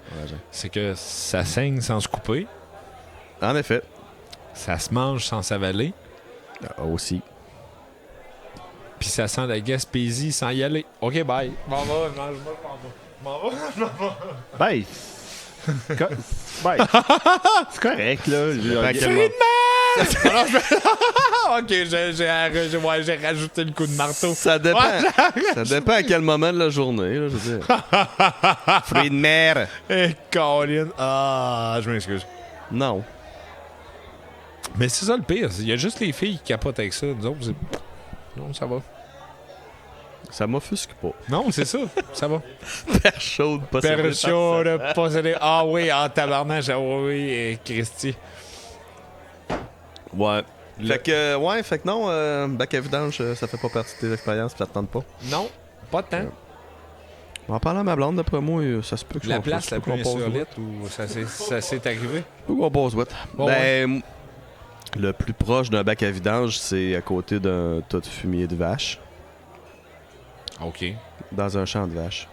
c'est que ça saigne sans se couper, En effet. ça se mange sans s'avaler, Aussi. puis ça sent la Gaspésie sans y aller. OK, bye. M'en va. Ben, ben, c'est correct, là. À quel moment- OK, j'ai rajouté le coup de marteau. Ça dépend. Ça dépend à quel moment de la journée, là, je veux dire. Fruits de mer. Colin. Ah, je m'excuse. Non. Mais c'est ça le pire. Il y a juste les filles qui capotent avec ça. Nous autres, non, ça va. Ça m'offusque pas. Non, c'est ça. Ça va. Père chaude, pas Percho de posséder. Ah oui, en tabarnage. Ah oui, Christy. Ouais. Fait que non, bac à vidange, ça fait pas partie de tes expériences, puis ça te tente pas. Non, pas de temps. En parlant à ma blonde, d'après moi, ça se peut que La je place la plus qu'on pose insolite où ça s'est arrivé. Ou on pose what? Bon, Le plus proche d'un bac à vidange, c'est à côté d'un tas de fumier de vache, OK. dans un champ de vaches.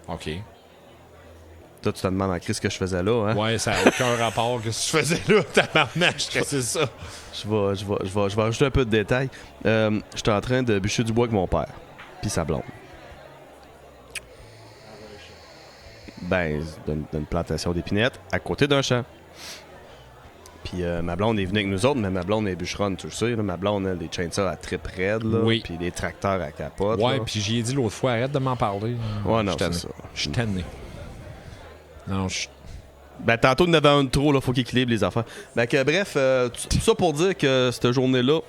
OK. Toi, tu te demandes en crise ce que je faisais là, hein? Ouais, ça n'a aucun rapport que ce que tu faisais là, tabarnage, que c'est ça. Je vais rajouter un peu de détails. J'étais en train de bûcher du bois avec mon père, puis sa blonde. Ben, d'une plantation d'épinettes à côté d'un champ. Puis ma blonde est venue avec nous autres, mais ma blonde est bûcheronne, tu le sais. Là, ma blonde, elle, les chainsaws à trip raide, là. Oui. Puis les tracteurs à capote. Ouais, là. puis j'y ai dit l'autre fois, arrête de m'en parler. Ouais, non, Je c'est suis ça. Je suis tanné. Non, je Ben, tantôt, il y en avait un de trop, là, faut qu'il équilibre les affaires. Ben, que, bref, tout ça pour dire que cette journée-là,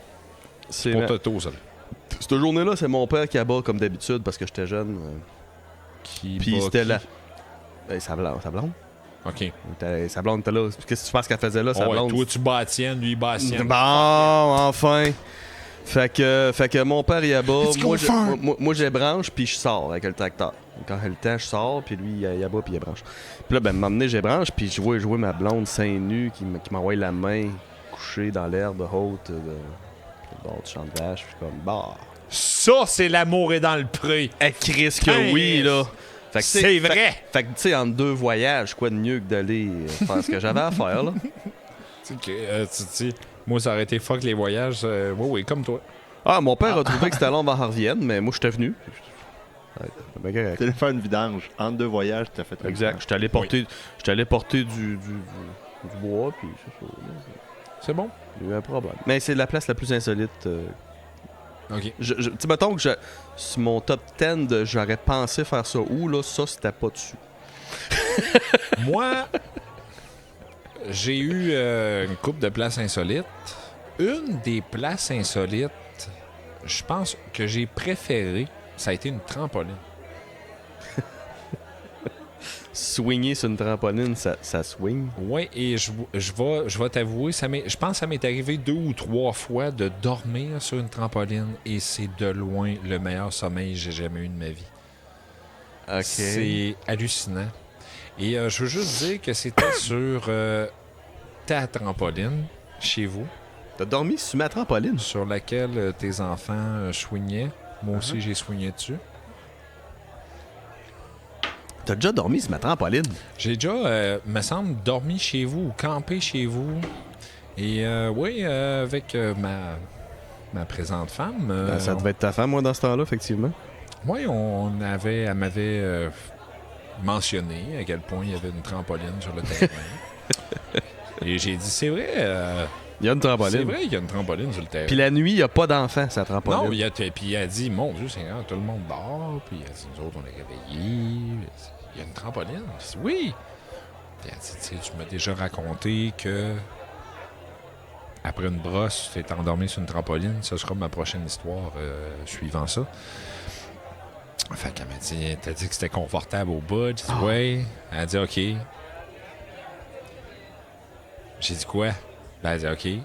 c'est. pour Toto, ça. Cette journée-là, c'est mon père qui abat comme d'habitude parce que j'étais jeune. Qui Puis bat c'était qui? là. Ben, sa blonde. OK. Sa blonde était là. Qu'est-ce que tu penses qu'elle faisait là, sa Ouais, blonde? toi, tu bats la tienne, lui, il bat la sienne. Bon, enfin. Fait que mon père il abat, Let's go, farm. moi je branche puis je sors avec le tracteur. Quand il a le temps, je sors puis lui il abat puis il branche. Puis là ben m'emmener j'ai branche puis je vois jouer ma blonde seins nus qui m'envoie la main couchée dans l'herbe haute de bord du champ de vache puis comme bah. Ça, c'est l'amour est dans le pré. Eh Chris que Hey, oui yes. là. Fait que, C'est vrai! Fait que, tu sais, entre 2 voyages, quoi de mieux que d'aller faire ce que j'avais à faire, là? Tu sais, moi, ça aurait été fuck les voyages. Oui, comme toi. Ah, mon père a trouvé que c'était long avant qu'on revienne, mais moi, j'étais venu. Ouais, c'est bien correct. T'es allé faire une vidange. Entre 2 voyages, t'as fait une Exact. vidange. J'étais allé porter du bois, puis c'est ça. C'est bon? Il y a eu un problème. Mais c'est la place la plus insolite. OK. Tu sais, mettons que sur mon top 10 de j'aurais pensé faire ça où, là, ça, c'était pas dessus. Moi, j'ai eu une couple de places insolites. Une des places insolites, je pense que j'ai préféré, ça a été une trampoline. Swinguer sur une trampoline, ça swing. Oui, et je vais t'avouer, je pense que ça m'est arrivé 2 ou 3 fois de dormir sur une trampoline et c'est de loin le meilleur sommeil que j'ai jamais eu de ma vie. OK. C'est hallucinant. Et je veux juste dire que c'était sur ta trampoline, chez vous, T'as dormi sur ma trampoline? sur laquelle tes enfants swingaient. Moi aussi, j'ai swingé dessus. T'as déjà dormi sur ma trampoline? J'ai déjà, me semble, dormi chez vous ou campé chez vous. Et oui, avec ma présente femme. Ben, ça devait être ta femme, moi, dans ce temps-là, effectivement. Oui, elle m'avait mentionné à quel point il y avait une trampoline sur le terrain. Et j'ai dit, c'est vrai, Il y a une c'est trampoline. vrai, il y a une trampoline sur le terrain. Puis la nuit, il n'y a pas d'enfants, sa trampoline. Non, puis elle a dit, mon Dieu, c'est grand, tout le monde dort. Puis elle a dit, nous autres, on est réveillés. Il y a une trampoline. J'ai dit, oui. Puis elle a dit, tu sais, tu m'as déjà raconté que après une brosse, tu t'es endormi sur une trampoline. Ce sera ma prochaine histoire suivant ça. Fait qu'elle m'a dit, t'as dit que c'était confortable au bout. J'ai dit, ouais. Elle a dit, OK. J'ai dit, quoi? Ben, elle a dit, OK.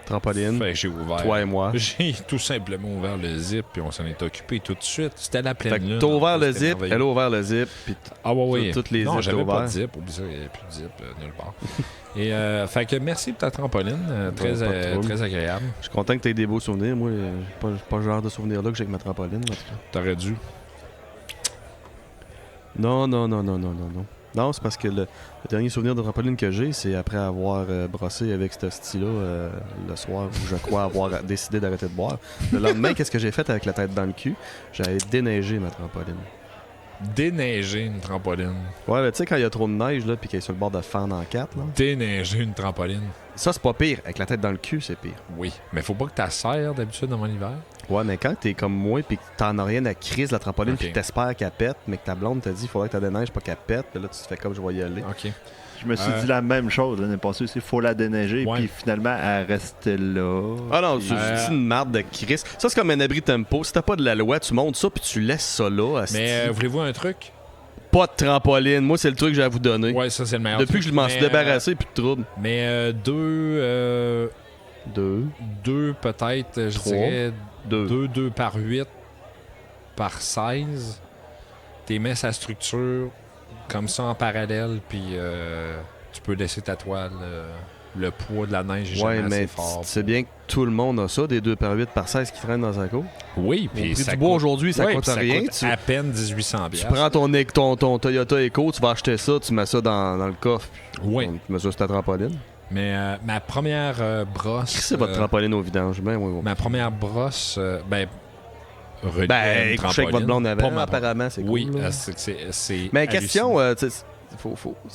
Trampoline, Fait que j'ai ouvert. toi et moi. J'ai tout simplement ouvert le zip, puis on s'en est occupé tout de suite. C'était la pleine Fait que lune. t'as ouvert le C'était zip, merveilleux. elle a ouvert le zip, puis Ah ouais, oui. toutes les non, zips j'avais pas ouverts. de zip. Oublie ça, il n'y avait plus de zip nulle part. Et fait que merci pour ta trampoline. pas de trouble. Très agréable. je suis content que t'aies des beaux souvenirs. Moi, j'ai pas le genre de souvenirs-là que j'ai avec ma trampoline. En tout cas. T'aurais dû. Non. Non, c'est parce que le dernier souvenir de trampoline que j'ai, c'est après avoir brossé avec ce style-là le soir où je crois avoir décidé d'arrêter de boire. Le lendemain, qu'est-ce que j'ai fait avec la tête dans le cul? J'avais déneigé ma trampoline. Déneiger une trampoline. Ouais, mais tu sais, quand il y a trop de neige, là, puis qu'elle est sur le bord de fendre en 4, là, Déneiger une trampoline. ça, c'est pas pire. Avec la tête dans le cul, c'est pire. Oui. Mais faut pas que tu serres d'habitude dans l'hiver. Ouais, mais quand t'es comme moi, puis que t'en as rien à crise la trampoline, Ok. puis que t'espères qu'elle pète, mais que ta blonde t'a dit, il faudrait que t'as déneiges, pas qu'elle pète, puis là, tu te fais comme je vais y aller. OK. Je me suis dit la même chose l'année passée aussi. Il faut la déneiger, Ouais. puis finalement, elle reste là. Ah non, Puis- c'est une marde de Chris. Ça, c'est comme un abri tempo. Si t'as pas de la loi, tu montes ça, puis tu laisses ça là. asti. Mais voulez-vous un truc? Pas de trampoline. Moi, c'est le truc que j'ai à vous donner. Ouais, ça, c'est le meilleur Depuis truc. que je m'en suis Mais, débarrassé, plus de trouble. Mais deux peut-être, je Trois. dirais Deux. 2 par 8 par 16. Tu mets sa structure comme ça en parallèle, puis tu peux laisser ta toile. Le poids de la neige est Ouais, jamais mais assez fort. c'est bien que tout le monde a ça, des 2 par 8 par 16 qui traînent dans sa cour. Oui, Puis puis prix ça du bois coûte- aujourd'hui, ça Ouais, coûte puis rien. coûte à peine 1800 Tu piastres. prends ton Toyota Eco, tu vas acheter ça, tu mets ça dans le coffre. Oui, Tu mets ça sur ta trampoline. mais ma première brosse... C'est votre trampoline au vidange. Ben, oui. Ma première brosse, reliée à Ben, une coucher avec votre trampoline. blonde Pas avant, ma- apparemment, c'est Oui, cool. là. c'est Mais hallucinant. question, tu sais,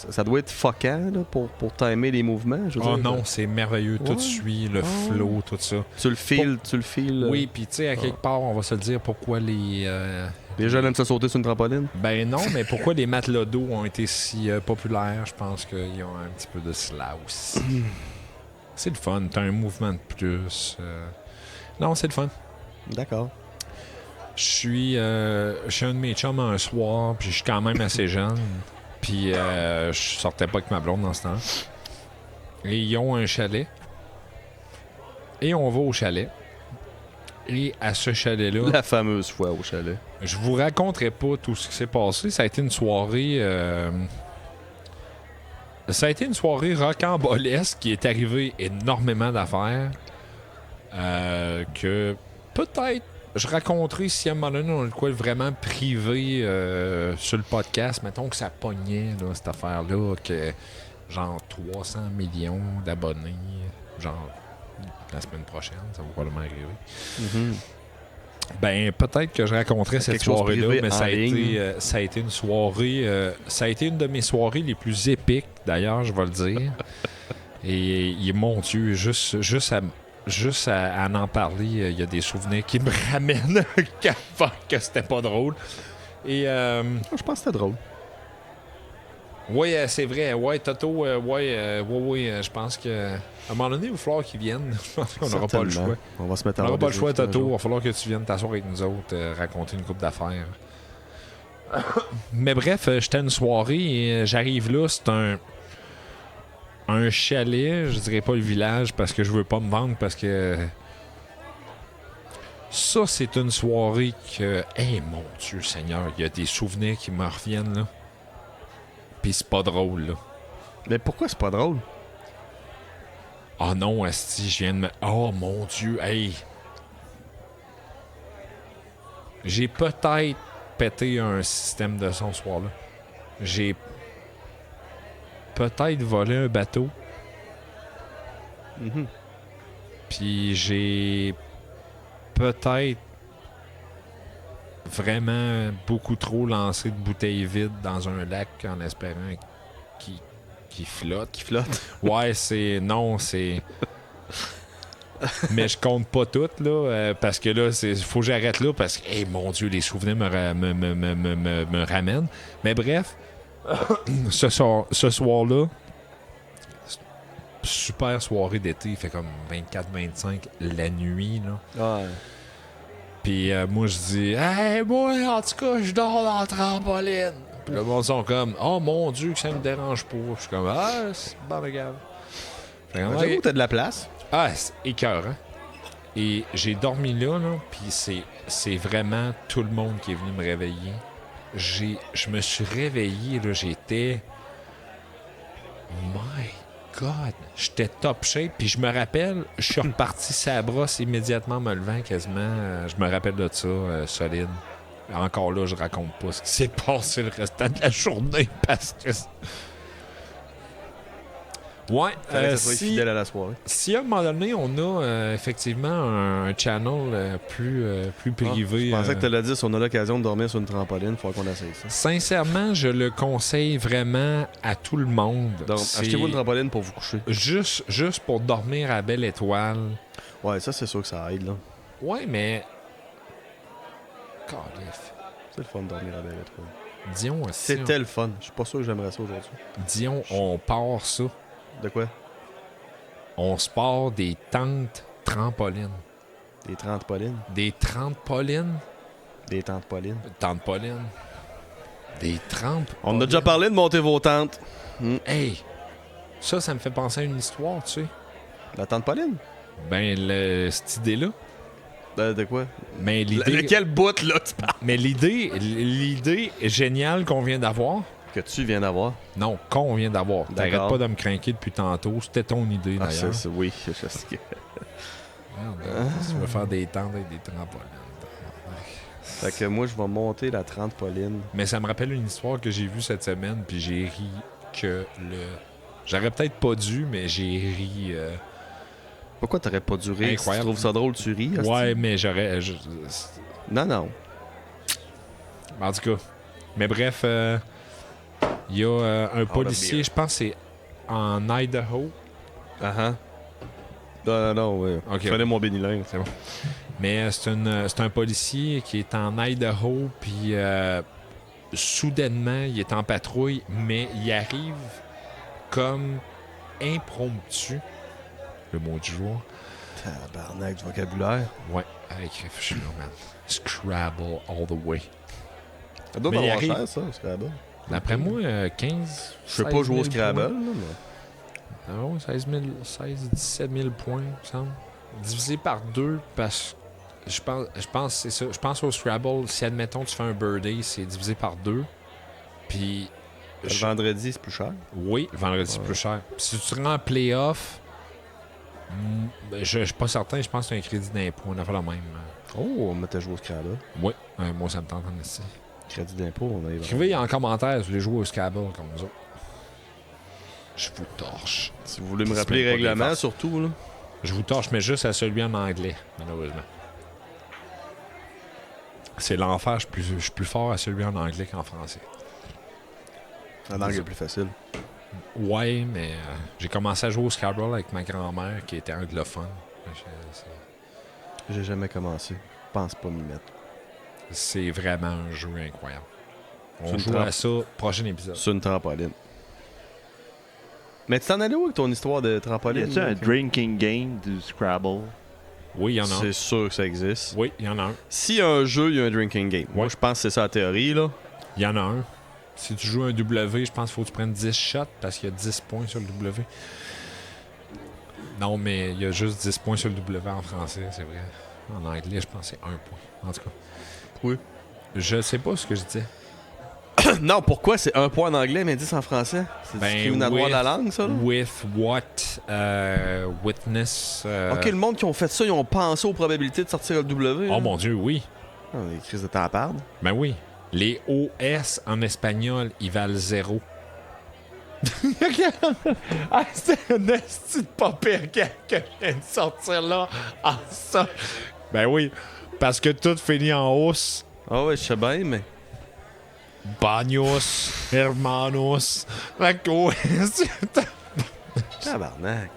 ça doit être fuckant là, pour timer les mouvements. Je veux Oh dire. non, c'est merveilleux. Tout Ouais. suit, le flow, tout ça. Tu le files. Oui, puis tu sais, à quelque part, on va se le dire pourquoi les... Les jeunes aiment ça sauter sur une trampoline. Ben non, mais pourquoi les matelas d'eau ont été si populaires? Je pense qu'ils ont un petit peu de cela aussi. C'est le fun. T'as un mouvement de plus. Non, c'est le fun. D'accord. Je suis un de mes chums un soir, puis je suis quand même assez jeune. Puis je sortais pas avec ma blonde dans ce temps. Et ils ont un chalet. Et on va au chalet. Et à ce chalet-là, La fameuse fois au chalet. je vous raconterai pas tout ce qui s'est passé. Ça a été une soirée... Ça a été une soirée rocambolesque qui est arrivé énormément d'affaires. Que peut-être je raconterai si à un moment donné, on a de quoi vraiment privé sur le podcast. Mettons que ça pognait, là, cette affaire-là, que genre 300 millions d'abonnés, genre la semaine prochaine, ça va probablement arriver. Ben, peut-être que je raconterais cette Quelque chose soirée-là, privé mais en ligne. ça a été une soirée... ça a été une de mes soirées les plus épiques, d'ailleurs, je vais le dire. Et mon Dieu, juste à en parler, il y a des souvenirs qui me ramènent que c'était pas drôle. Et... Je pense que c'était drôle. oui, c'est vrai. Ouais, Toto, je pense que... À un moment donné, il va falloir qu'il vienne. Je pense qu'on n'aura pas le Certainement. choix. On va se mettre On à n'aura pas le des choix, invités un Toto. Il jour. va falloir que tu viennes t'asseoir avec nous autres, raconter une couple d'affaires. Mais bref, j'étais à une soirée et j'arrive là, c'est un chalet, je dirais pas le village parce que je veux pas me vendre parce que ça, c'est une soirée que, mon Dieu Seigneur, il y a des souvenirs qui me reviennent là. Puis c'est pas drôle là. Mais pourquoi c'est pas drôle? Ah non, asti, je viens de me... Oh mon Dieu, hey! J'ai peut-être pété un système de son ce soir-là. J'ai peut-être volé un bateau. Mhm. Puis j'ai peut-être vraiment beaucoup trop lancé de bouteilles vides dans un lac en espérant qu'il flotte. Qui flotte. Ouais, c'est... Non, c'est... Mais je compte pas toutes, là, parce que là, il faut que j'arrête là, parce que, mon Dieu, les souvenirs me ramènent. Mais bref, ce soir-là, super soirée d'été, il fait comme 24-25 la nuit, là. Ouais. Puis moi, je dis, moi, en tout cas, je dors dans la trampoline. Puis le monde sont comme, oh mon Dieu, que ça me dérange pas. Je suis comme, c'est bon, regarde. J'avoue que t'as de la place. Ah, c'est écœurant. Et j'ai dormi là, puis c'est vraiment tout le monde qui est venu me réveiller. Je me suis réveillé, là, j'étais... My God! J'étais top shape, puis je me rappelle, je suis reparti sa brosse immédiatement me levant quasiment. Je me rappelle de ça, solide. Encore là, je raconte pas ce qui s'est passé le restant de la journée, parce que... Ouais, Fallait que ça soit fidèle à la soirée. si à un moment donné, on a effectivement un channel plus privé... Je pensais que tu l'as dit, si on a l'occasion de dormir sur une trampoline, il faut qu'on essaye ça. Sincèrement, je le conseille vraiment à tout le monde. C'est Achetez-vous une trampoline pour vous coucher. juste pour dormir à belle étoile. Ouais, ça, c'est sûr que ça aide, là. Ouais, mais... Calif. C'est le fun de dormir à belle étoile. Dion, C'était le fun. Je suis pas sûr que j'aimerais ça aujourd'hui. Dion, on part ça. De quoi? On se part des tentes trampolines. Des trampolines? Des trampolines? Des trampolines. Trampolines. Des trampolines. On a déjà parlé de monter vos tentes. Hey! Ça me fait penser à une histoire, tu sais. La trampoline? Ben, cette idée-là. De quoi? Mais l'idée... Lequel bout, là, tu parles? Mais l'idée géniale qu'on vient d'avoir... Que tu viens d'avoir. Non, qu'on vient d'avoir. T'arrêtes D'accord. pas de me craquer depuis tantôt. C'était ton idée, Ah, d'ailleurs. oui, je sais que... Merde, tu veux faire des tentes avec des trampolines. Fait que moi, je vais monter la trampoline. Mais ça me rappelle une histoire que j'ai vue cette semaine, puis j'ai ri que le... J'aurais peut-être pas dû, mais j'ai ri... Pourquoi t'aurais pas dû rire? Si tu Incroyable. trouves ça drôle, tu ris? hostie? Ouais, mais j'aurais... Non. En tout cas. Mais bref, il y a un policier, je pense que c'est en Idaho. Non, ouais. Ok. Je prenais mon bénilingue. C'est bon. Mais c'est un policier qui est en Idaho, puis soudainement, il est en patrouille, mais il arrive comme impromptu, le mot du jour. Tabarnak du vocabulaire. Ouais, avec je suis là, man. Scrabble all the way. Ça doit Mais il avoir arrive- cher, ça, Scrabble. D'après moi, 15. Je sais pas jouer au Scrabble, là, mais... Non, 17 000 points, il me semble. Divisé par 2, parce que je pense c'est ça. Je pense au Scrabble, si admettons tu fais un birthday, c'est divisé par 2. Puis. Le vendredi, c'est plus cher. Oui, le vendredi, c'est plus cher. Puis si tu te rends en playoff, je suis pas certain, je pense que c'est un crédit d'impôt, on a fait la même. Oh, on mettait jouer au Scrabble. Oui, moi, ça me tente en esti. Crédit d'impôt, on a eu. Écrivez en commentaire si vous voulez jouer au Scrabble comme nous autres. Je vous torche. Si vous voulez me C'est rappeler même les pas règlements, des surtout, là. Je vous torche, mais juste à celui en anglais, malheureusement. C'est l'enfer, je suis plus fort à celui en anglais qu'en français. En anglais, plus facile. Ouais, mais j'ai commencé à jouer au Scrabble avec ma grand-mère qui était anglophone. J'ai jamais commencé. Je pense pas m'y mettre. C'est vraiment un jeu incroyable. C'est On une joue trappe. à ça, prochain épisode. Sur une trampoline. Mais tu t'en allais où avec ton histoire de Y trampoline? a-tu un drinking game du Scrabble? Oui, il y en a un. C'est sûr que ça existe. Oui, il y en a un. S'il y a un jeu, il y a un drinking game. Moi, Ouais. je pense que c'est ça la théorie, là. Il y en a un. Si tu joues un W, je pense qu'il faut que tu prennes 10 shots parce qu'il y a 10 points sur le W. Non, mais il y a juste 10 points sur le W en français, c'est vrai. En anglais, je pense que c'est 1 point. En tout cas. Oui. Je sais pas ce que je disais. Non, pourquoi c'est un point en anglais, mais 10 en français? C'est Ben, discriminatoire de la langue, ça, là? With what witness. Ok, le monde qui ont fait ça, ils ont pensé aux probabilités de sortir le W. Oh là. mon Dieu, oui. Ah, les crises de temps à perdre. Ben oui. Les OS en espagnol, ils valent 0. Ah, c'est un esti de pas pire que je viens de sortir là. Ah, ça. Ben oui. Parce que tout finit en os. Ah ouais, je sais bien, mais... Baños, hermanos. Fait que OS. Tabarnak.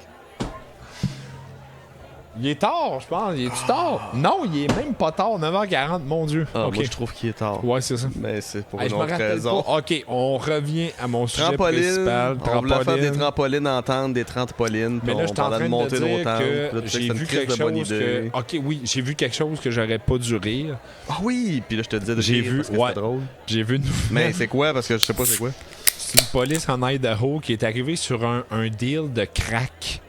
Il est tard, je pense. Il est-tu tard? Non, il est même pas tard. 9h40, mon Dieu. Ah, OK. moi, je trouve qu'il est tard. Ouais, c'est ça. Mais c'est pour Hey, une je me autre rappelle raison. pas. OK, on revient à mon sujet Trampoline, principal. on voulait faire des trampolines entendre, des trampolines, Mais puis là, je on suis en parlait train de de monter dire d'autant. que j'ai vu quelque chose que... OK, oui, j'ai vu quelque chose que j'aurais pas dû rire. Ah oui, puis là, je te disais de J'ai rire vu, parce que ouais. c'était drôle. J'ai vu une Mais c'est quoi? Parce que je sais pas c'est quoi. C'est une police en Idaho qui est arrivée sur un deal de crack.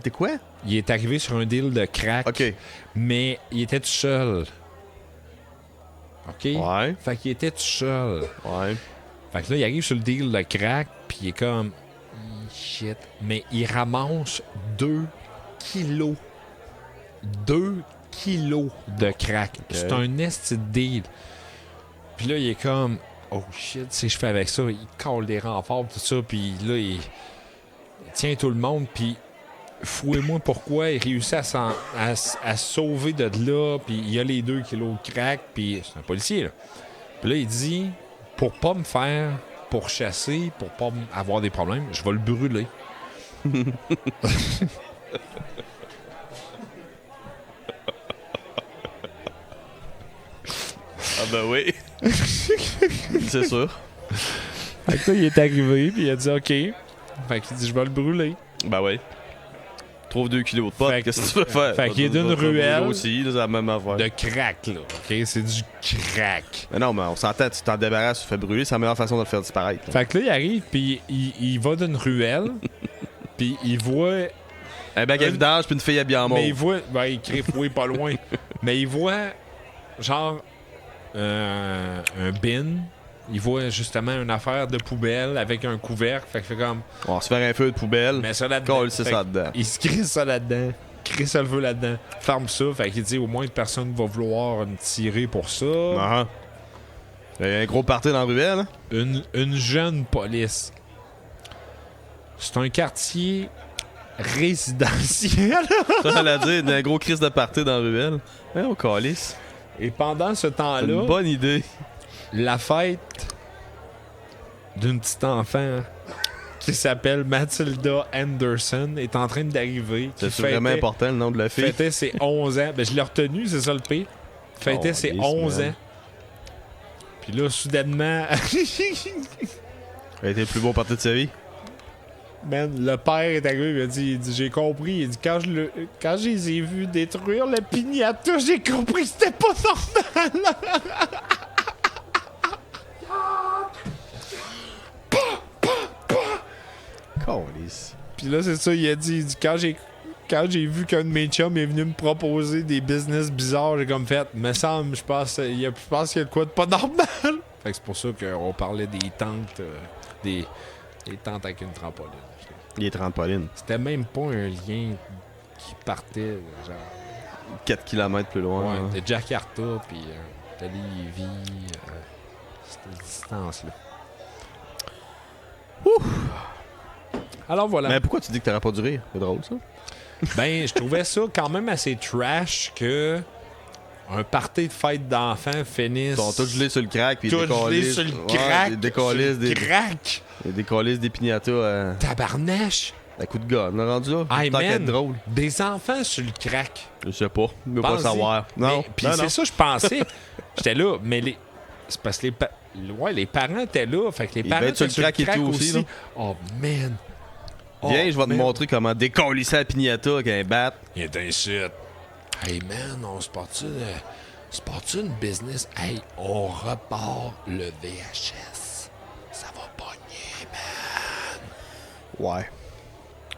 T'es quoi? Il est arrivé sur un deal de crack, OK. mais il était tout seul. OK? Ouais, Fait qu'il était tout seul. ouais. Fait que là, il arrive sur le deal de crack, puis il est comme... Shit. Mais il ramasse 2 kilos. 2 kilos de crack. C'est un esti de deal. Puis là, il est comme... Oh shit, si je fais avec ça, il colle des renforts, tout ça, puis là, il tient tout le monde, puis fouez-moi pourquoi il réussit à se sauver de là, puis il a les 2 kilos de crack, puis c'est un policier, là. Puis là, il dit, pour pas me faire pourchasser, pour pas avoir des problèmes, je vais le brûler. Ah ben oui. C'est sûr. Fait que là, il est arrivé, puis il a dit OK. Fait qu'il dit, je vais le brûler. Ben oui. Trouve 2 kilos de potes, Fait que- qu'est-ce que tu veux faire? fait qu'il est d'une Tu vas te brûler ruelle aussi, là, c'est la même affaire. De crack, là. OK? C'est du crack. Mais non, mais on s'entend, tu t'en débarrasses, tu te fais brûler, c'est la meilleure façon de le faire disparaître. là. Fait que là, il arrive, puis il va d'une ruelle, puis il voit... Un bac à vidange puis une fille habillée en mauve. Mais il voit... Ben, il crie fouille pas loin. Mais il voit, genre, un bin. Il voit justement une affaire de poubelle avec un couvercle. Fait qu'il fait comme... On va se faire un feu de poubelle. Mets ça là-dedans. Colle, c'est Fait ça que dedans. Il se crie ça là-dedans. Crie ça le feu là-dedans. Ferme ça. Fait qu'il dit au moins que personne va vouloir me tirer pour ça. Ah. Il y a un gros party dans la ruelle. Hein? Une jeune police. C'est un quartier résidentiel. Ça, elle a dit, un gros crise de party dans la ruelle. Ouais, on calisse. Et pendant ce C'est temps-là, une bonne idée. la fête d'une petite enfant qui s'appelle Matilda Anderson est en train d'arriver. qui C'est vraiment fêtait- important le nom de la fille. Fêtait ses 11 ans. Ben, je l'ai retenu, c'est ça le pire. Fêtait Oh, ses yes, 11 man. ans. Puis là, soudainement, Elle a été le plus beau party de sa vie. man, le père est arrivé, il a dit j'ai compris. Il dit quand je les ai vus détruire le pignata, j'ai compris que c'était pas normal. Calisse. Puis là, c'est ça, il dit quand j'ai vu qu'un de mes chums est venu me proposer des business bizarres, j'ai comme fait, me semble, je pense qu'il y a de quoi de pas normal. Fait que c'est pour ça qu'on parlait des tentes, des tentes avec une trampoline. Il est trampoline. C'était même pas un lien qui partait, genre. 4 km plus loin. Ouais, hein. de Jakarta, puis de Lévis, cette distance-là. Alors voilà. Mais pourquoi tu dis que t'aurais pas dû rire? C'est drôle, ça. Ben, je trouvais ça quand même assez trash que un party de fête d'enfants finisse. Ils sont tous gelés sur le crack, puis ils Tout gelé sur le crack. Ils décollissent sur le des, crack. ils décollissent des piñatas Tabarnache. à coup de gun. On est rendu là. Hey, Tant qu'à être man, drôle. des enfants sur le crack. Je sais pas. Je veux pas Pense-y. savoir. Non. Mais- Puis non, c'est non. ça, je pensais. J'étais là, mais c'est parce que les parents étaient là. Fait que les Ils parents devaient être sur étaient le crack et tout aussi, là. Oh, man. Viens, Oh, je vais te man. montrer comment décollisser la piñata avec un bat. Il est ainsi. Hey, man, on se part-tu une business? Hey, on repart le VHS. Ça va pogner, man. Ouais.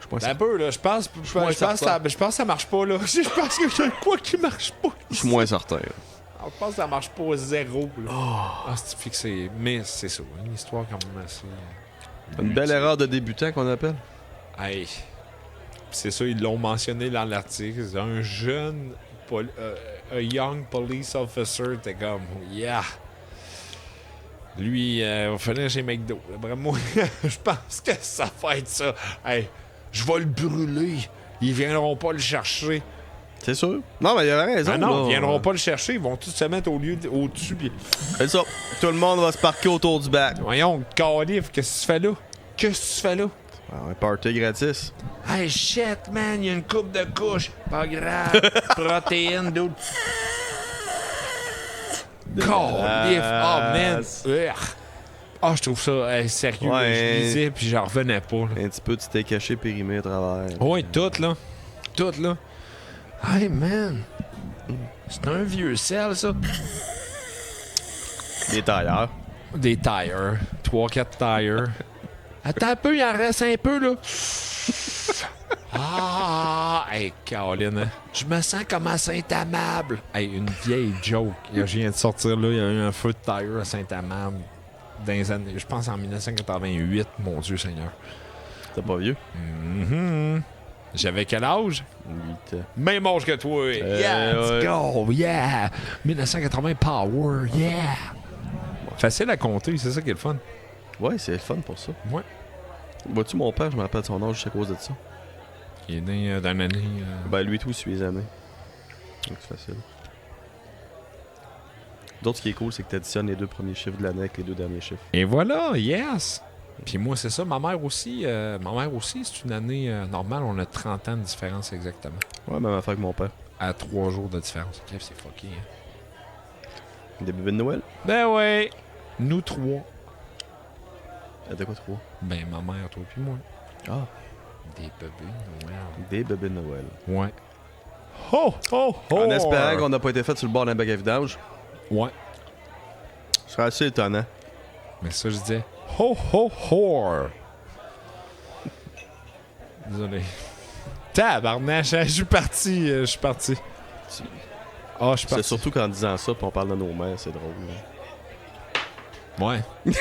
Je pense Un peu, là. Je pense que ça marche pas, là. Je pense qu'il y a quoi qui marche pas. je suis moins certain. Je pense que ça marche pas à zéro, là. Ah, c'est fixé. Mais c'est ça. Une histoire quand même assez. Une belle erreur de débutant qu'on appelle. Hey. C'est ça, ils l'ont mentionné dans l'article. C'est un jeune. A young police officer, t'es comme, yeah. Lui, va finir chez McDo. Vraiment, je pense que ça va être ça. Hey, je vais le brûler. Ils viendront pas le chercher. C'est sûr. Non, mais il avait raison. Ah non, là. ils viendront pas le chercher. Ils vont tous se mettre au-dessus. Puis... C'est ça. Tout le monde va se parquer autour du bac. Voyons, Calif, qu'est-ce que tu fais là? Qu'est-ce que tu fais là? Un party gratis. Hey, shit, man, il y a une coupe de couche. Pas grave. Protéines, dude. Calif. Oh, man. Ah, je trouve ça sérieux. Ouais. Là, je lisais, puis j'en revenais pas. Là. Un petit peu de steak caché périmé à travers. Oui, tout, là. Tout, là. Hey, man. C'est un vieux sel, ça. Des tailleurs. Des tires. 3-4 tires. Attends un peu, il en reste un peu, là. Ah! Hey, Caroline, hein. Je me sens comme à Saint-Amable. Hey, une vieille joke. Je viens de sortir, là, il y a eu un feu de tire à Saint-Amable dans les années, je pense en 1988, mon Dieu Seigneur. T'es pas vieux? Mhm. J'avais quel âge? 8 ans. Même âge que toi. Yeah, let's ouais. go, yeah. 1980 power, yeah. Facile à compter, c'est ça qui est le fun. Ouais, c'est le fun pour ça. Ouais. Vois-tu, mon père, je me rappelle son âge juste à cause de ça. Il est né d'une année. Ben, lui tout suit les années. Donc, c'est facile. D'autre, ce qui est cool, c'est que tu additionnes les deux premiers chiffres de l'année avec les deux derniers chiffres. Et voilà, yes. Puis moi, c'est ça. Ma mère aussi, c'est une année normale. On a 30 ans de différence exactement. Ouais, même affaire que mon père. À 3 jours de différence. Bref, c'est fucké. Hein. Des bébés de Noël? Ben ouais. Nous trois. De quoi 3? Ben ma mère, toi puis moi. Ah. Des bébés Noël. Des bébés de Noël. Ouais. Ho, ho, ho! En espérant qu'on n'a pas été fait sur le bord d'un bac à vidange. Ouais. Ce serait assez étonnant. Mais ça, je disais ho, ho, ho! Désolé. Tabarnache, je suis parti. Ah, je suis parti. C'est surtout qu'en disant ça, puis on parle de nos mères, c'est drôle. Là. Ouais.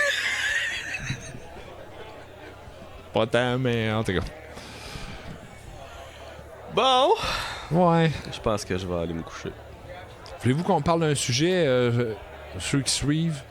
Pas tant, mais en tout cas. Bon! Ouais. Je pense que je vais aller me coucher. Voulez-vous qu'on parle d'un sujet, ceux qui suivent?